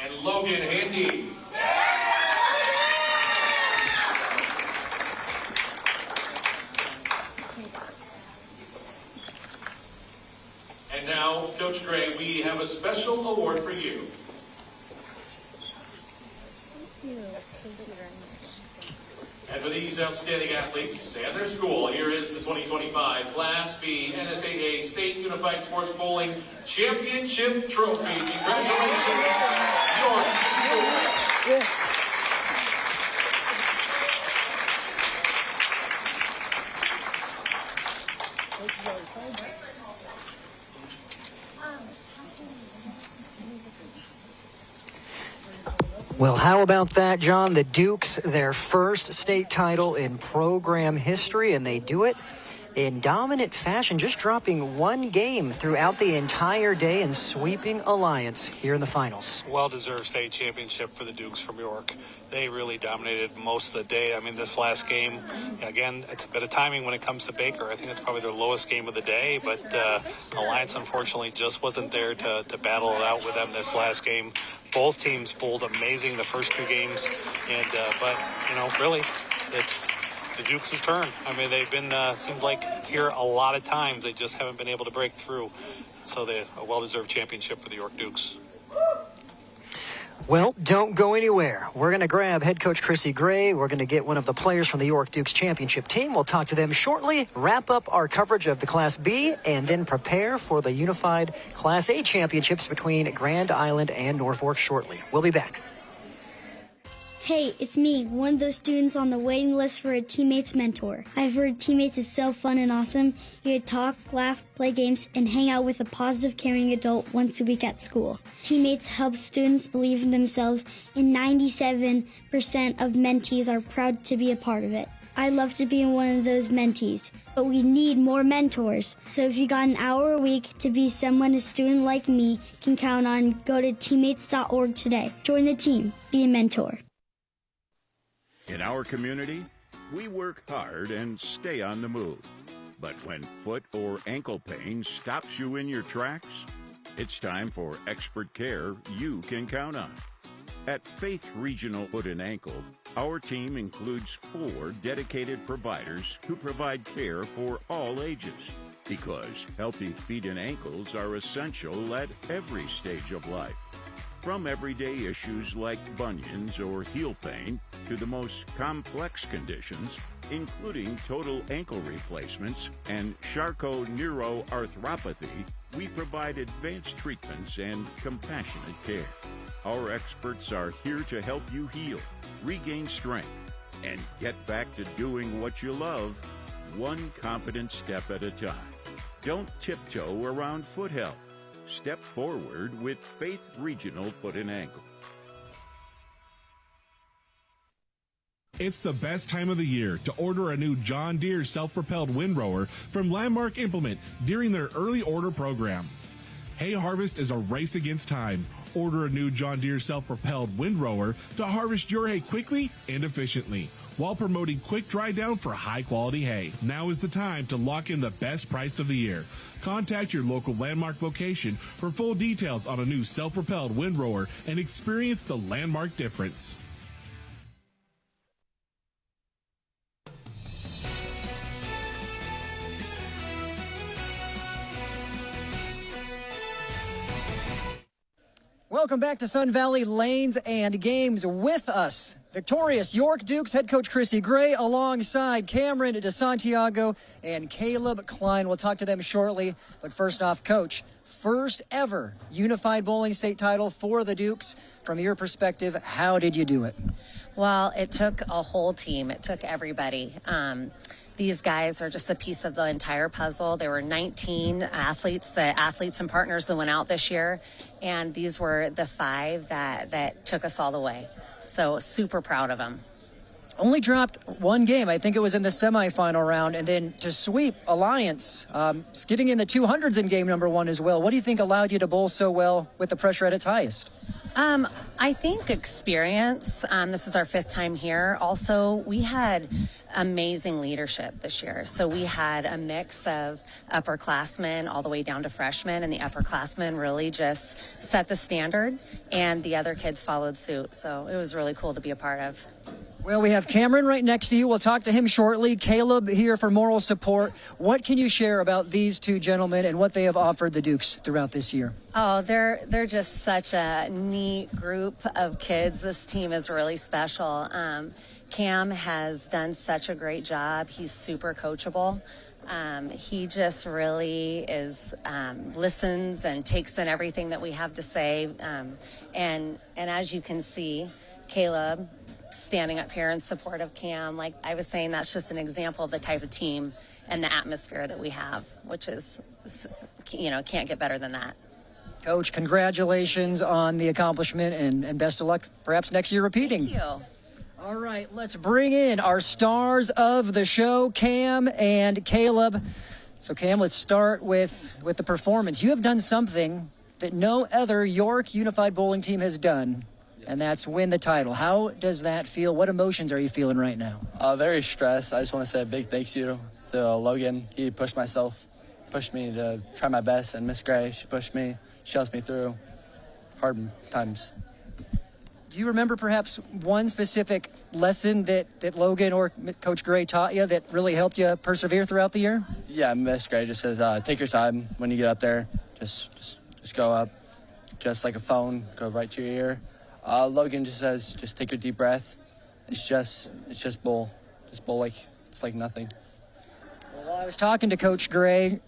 And Logan Handy. And now, Coach Gray, we have a special award for you. And for these outstanding athletes and their school, here is the 2025 Class B NSAA State Unified Sports Bowling Championship Trophy. Congratulations, York High School. Well, how about that, John? The Dukes, their first state title in program history, and they do it in dominant fashion, just dropping one game throughout the entire day and sweeping Alliance here in the finals. Well-deserved state championship for the Dukes from York. They really dominated most of the day. I mean, this last game, again, it's a bit of timing when it comes to Baker. I think it's probably their lowest game of the day, but Alliance, unfortunately, just wasn't there to battle it out with them this last game. Both teams bowled amazing the first two games, and but, you know, really, it's the Dukes' turn. I mean, they've been, seemed like here a lot of times. They just haven't been able to break through. So a well-deserved championship for the York Dukes. Well, don't go anywhere. We're going to grab head coach Chrissy Gray. We're going to get one of the players from the York Dukes championship team. We'll talk to them shortly, wrap up our coverage of the Class B, and then prepare for the unified Class A championships between Grand Island and Norfolk shortly. We'll be back. Hey, it's me, one of those students on the waiting list for a Teammates mentor. I've heard Teammates is so fun and awesome. You get to talk, laugh, play games, and hang out with a positive, caring adult once a week at school. Teammates helps students believe in themselves, and 97% of mentees are proud to be a part of it. I'd love to be one of those mentees, but we need more mentors. So if you got an hour a week to be someone a student like me can count on, go to teammates.org today. Join the team. Be a mentor. In our community, we work hard and stay on the move. But when foot or ankle pain stops you in your tracks, it's time for expert care you can count on. At Faith Regional Foot and Ankle, our team includes 4 dedicated providers who provide care for all ages, because healthy feet and ankles are essential at every stage of life. From everyday issues like bunions or heel pain to the most complex conditions, including total ankle replacements and Charcot-neuroarthropathy, we provide advanced treatments and compassionate care. Our experts are here to help you heal, regain strength, and get back to doing what you love, one confident step at a time. Don't tiptoe around foot health. Step forward with Faith Regional Foot and Ankle. It's the best time of the year to order a new John Deere self-propelled windrower from Landmark Implement during their early order program. Hay harvest is a race against time. Order a new John Deere self-propelled windrower to harvest your hay quickly and efficiently, while promoting quick dry down for high-quality hay. Now is the time to lock in the best price of the year. Contact your local Landmark location for full details on a new self-propelled windrower and experience the Landmark difference. Welcome back to Sun Valley Lanes and Games. With us, victorious York Dukes head coach Chrissy Gray alongside Cameron DeSantiago and Caleb Klein. We'll talk to them shortly. But first off, Coach, first ever unified bowling state title for the Dukes. From your perspective, how did you do it? Well, it took a whole team. It took everybody. These guys are just a piece of the entire puzzle. There were 19 athletes, the athletes and partners that went out this year, and these were the 5 that took us all the way. So super proud of them. Only dropped one game. I think it was in the semifinal round, and then to sweep Alliance, getting in the 200s in game number 1 as well. What do you think allowed you to bowl so well with the pressure at its highest? I think experience. This is our 5th time here. Also, we had amazing leadership this year. So we had a mix of upperclassmen all the way down to freshmen, and the upperclassmen really just set the standard, and the other kids followed suit. So it was really cool to be a part of. Well, we have Cameron right next to you. We'll talk to him shortly. Caleb here for moral support. What can you share about these 2 gentlemen and what they have offered the Dukes throughout this year? Oh, they're just such a neat group of kids. This team is really special. Cam has done such a great job. He's super coachable. He just really listens and takes in everything that we have to say. And as you can see, Caleb standing up here in support of Cam, like I was saying, that's just an example of the type of team and the atmosphere that we have, which is, can't get better than that. Coach, congratulations on the accomplishment and best of luck, perhaps next year repeating. Thank you. All right, let's bring in our stars of the show, Cam and Caleb. So Cam, let's start with the performance. You have done something that no other York Unified Bowling team has done, and that's win the title. How does that feel? What emotions are you feeling right now? Very stressed. I just want to say a big thank you to Logan. He pushed me to try my best, and Miss Gray, she pushed me, she helps me through hard times. Do you remember perhaps one specific lesson that Logan or Coach Gray taught you that really helped you persevere throughout the year? Yeah, Miss Gray just says, take your time when you get up there. Just go up, just like a phone, go right to your ear. Logan just says, just take a deep breath. It's just bowl. Just bowl like it's like nothing. Well, I was talking to Coach Gray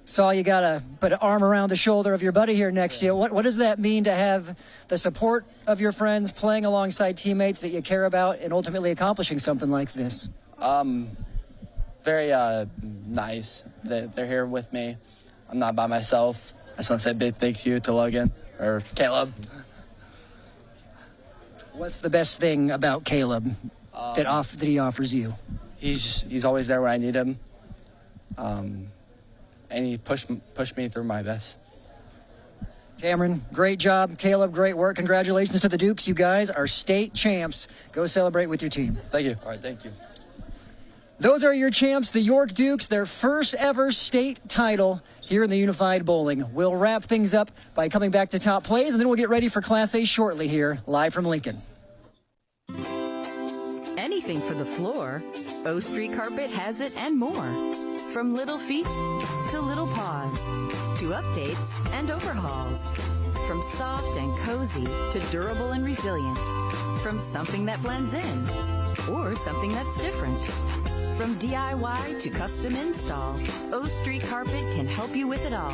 Saw you got put an arm around the shoulder of your buddy here next to you. What does that mean to have the support of your friends, playing alongside teammates that you care about, and ultimately accomplishing something like this? Very nice that they're here with me. I'm not by myself. I just want to say a big thank you to Logan, or Caleb. What's the best thing about Caleb that he offers you? He's always there when I need him. And he pushed me through my best. Cameron, great job. Caleb, great work. Congratulations to the Dukes. You guys are state champs. Go celebrate with your team. Thank you. All right, thank you. Those are your champs, the York Dukes, their first ever state title here in the Unified Bowling. We'll wrap things up by coming back to top plays, and then we'll get ready for Class A shortly here, live from Lincoln. Anything for the floor, O Street Carpet has it and more. From little feet to little paws, to updates and overhauls. From soft and cozy to durable and resilient. From something that blends in or something that's different. From DIY to custom install, O Street Carpet can help you with it all.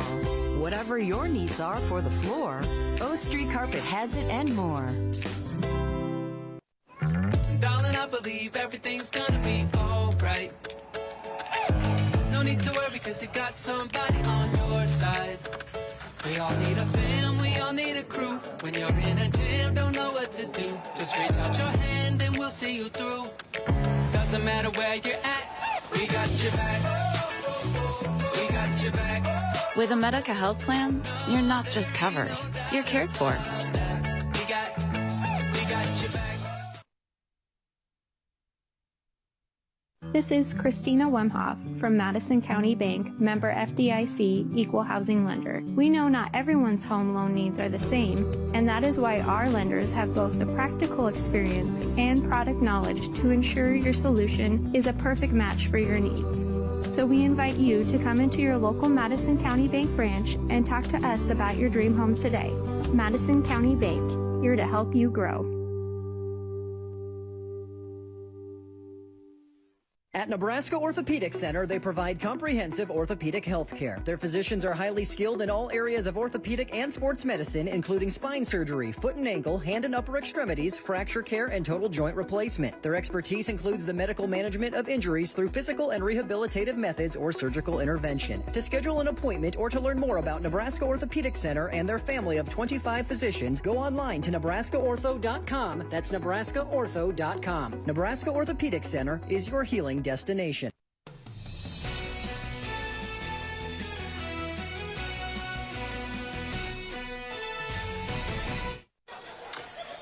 Whatever your needs are for the floor, O Street Carpet has it and more. Darling, I believe everything's gonna be alright. No need to worry, cause you got somebody on your side. We all need a fam, we all need a crew. When you're in a jam, don't know what to do, just reach out your hand and we'll see you through. Doesn't matter where you're at, we got your back. We got your back. With a Medica health plan, you're not just covered, you're cared for. We got your back. This is Christina Wemhoff from Madison County Bank, member FDIC, equal housing lender. We know not everyone's home loan needs are the same, and that is why our lenders have both the practical experience and product knowledge to ensure your solution is a perfect match for your needs. So we invite you to come into your local Madison County Bank branch and talk to us about your dream home today. Madison County Bank, here to help you grow. At Nebraska Orthopedic Center, they provide comprehensive orthopedic health care. Their physicians are highly skilled in all areas of orthopedic and sports medicine, including spine surgery, foot and ankle, hand and upper extremities, fracture care, and total joint replacement. Their expertise includes the medical management of injuries through physical and rehabilitative methods or surgical intervention. To schedule an appointment or to learn more about Nebraska Orthopedic Center and their family of 25 physicians, go online to nebraskaortho.com. That's nebraskaortho.com. Nebraska Orthopedic Center is your healing destination.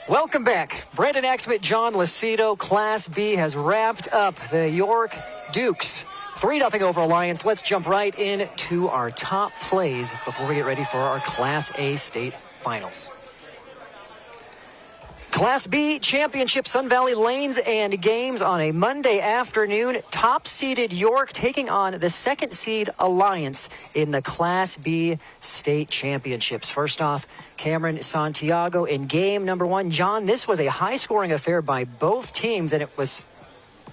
Welcome back. Brandon Axmit, John Lucido. Class B has wrapped up the York Dukes 3-0 over Alliance. Let's jump right into our top plays before we get ready for our Class A state finals. Class B Championship, Sun Valley Lanes and Games on a Monday afternoon. Top-seeded York taking on the second-seed Alliance in the Class B state championships. First off, Cameron Santiago in game number one. John, this was a high-scoring affair by both teams, and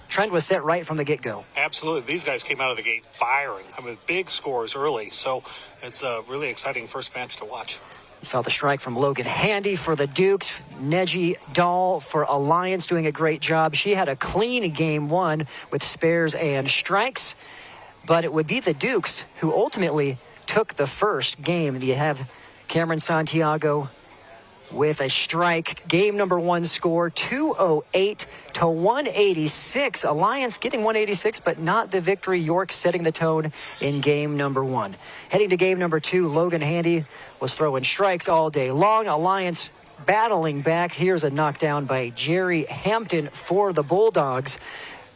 trend was set right from the get-go. Absolutely. These guys came out of the gate firing. Big scores early, so it's a really exciting first match to watch. You saw the strike from Logan Handy for the Dukes. Neji Dahl for Alliance doing a great job. She had a clean game one with spares and strikes, but it would be the Dukes who ultimately took the first game. You have Cameron Santiago with a strike. Game number one score, 208 to 186. Alliance getting 186, but not the victory. York setting the tone in game number one. Heading to game number two, Logan Handy was throwing strikes all day long. Alliance battling back. Here's a knockdown by Jerry Hampton for the Bulldogs.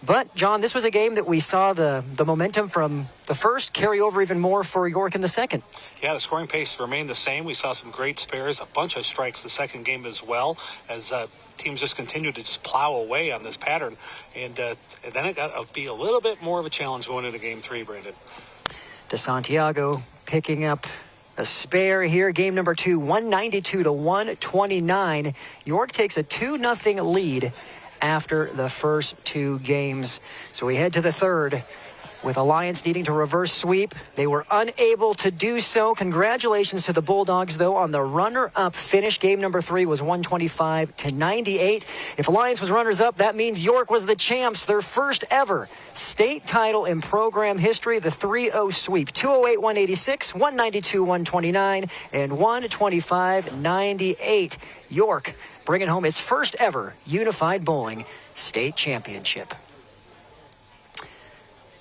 But, John, this was a game that we saw the momentum from the first carry over even more for York in the second. Yeah, the scoring pace remained the same. We saw some great spares, a bunch of strikes the second game as well, as teams just continued to just plow away on this pattern. And then it got to be a little bit more of a challenge going into game three, Brandon. De Santiago picking up a spare here. Game number two, 192 to 129. York takes a 2-0 lead after the first two games. So we head to the third. with Alliance needing to reverse sweep. They were unable to do so. Congratulations to the Bulldogs, though, on the runner-up finish. Game number 3 was 125-98. If Alliance was runners-up, that means York was the champs, their first ever state title in program history, the 3-0 sweep. 208-186, 192-129, and 125-98. York bringing home its first ever Unified Bowling State Championship.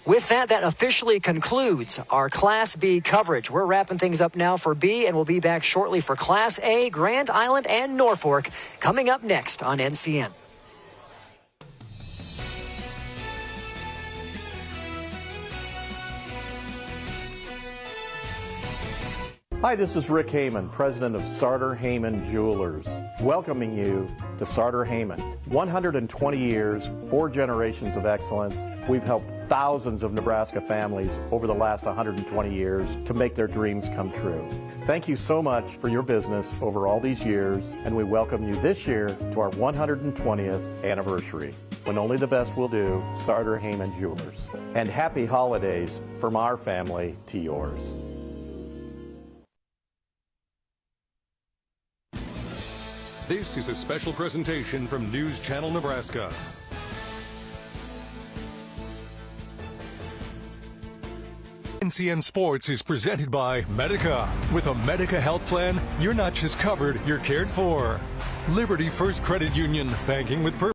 With that, that officially concludes our Class B coverage. We're wrapping things up now for B, and we'll be back shortly for Class A, Grand Island, and Norfolk, coming up next on NCN. Hi, this is Rick Heyman, president of Sartor Heyman Jewelers, welcoming you to Sartor Heyman. 120 years, 4 generations of excellence. We've helped thousands of Nebraska families over the last 120 years to make their dreams come true. Thank you so much for your business over all these years, and we welcome you this year to our 120th anniversary. When only the best will do, Sartor Heyman Jewelers. And happy holidays from our family to yours. This is a special presentation from News Channel Nebraska. NCN Sports is presented by Medica. With a Medica health plan, you're not just covered, you're cared for. Liberty First Credit Union, banking with purpose.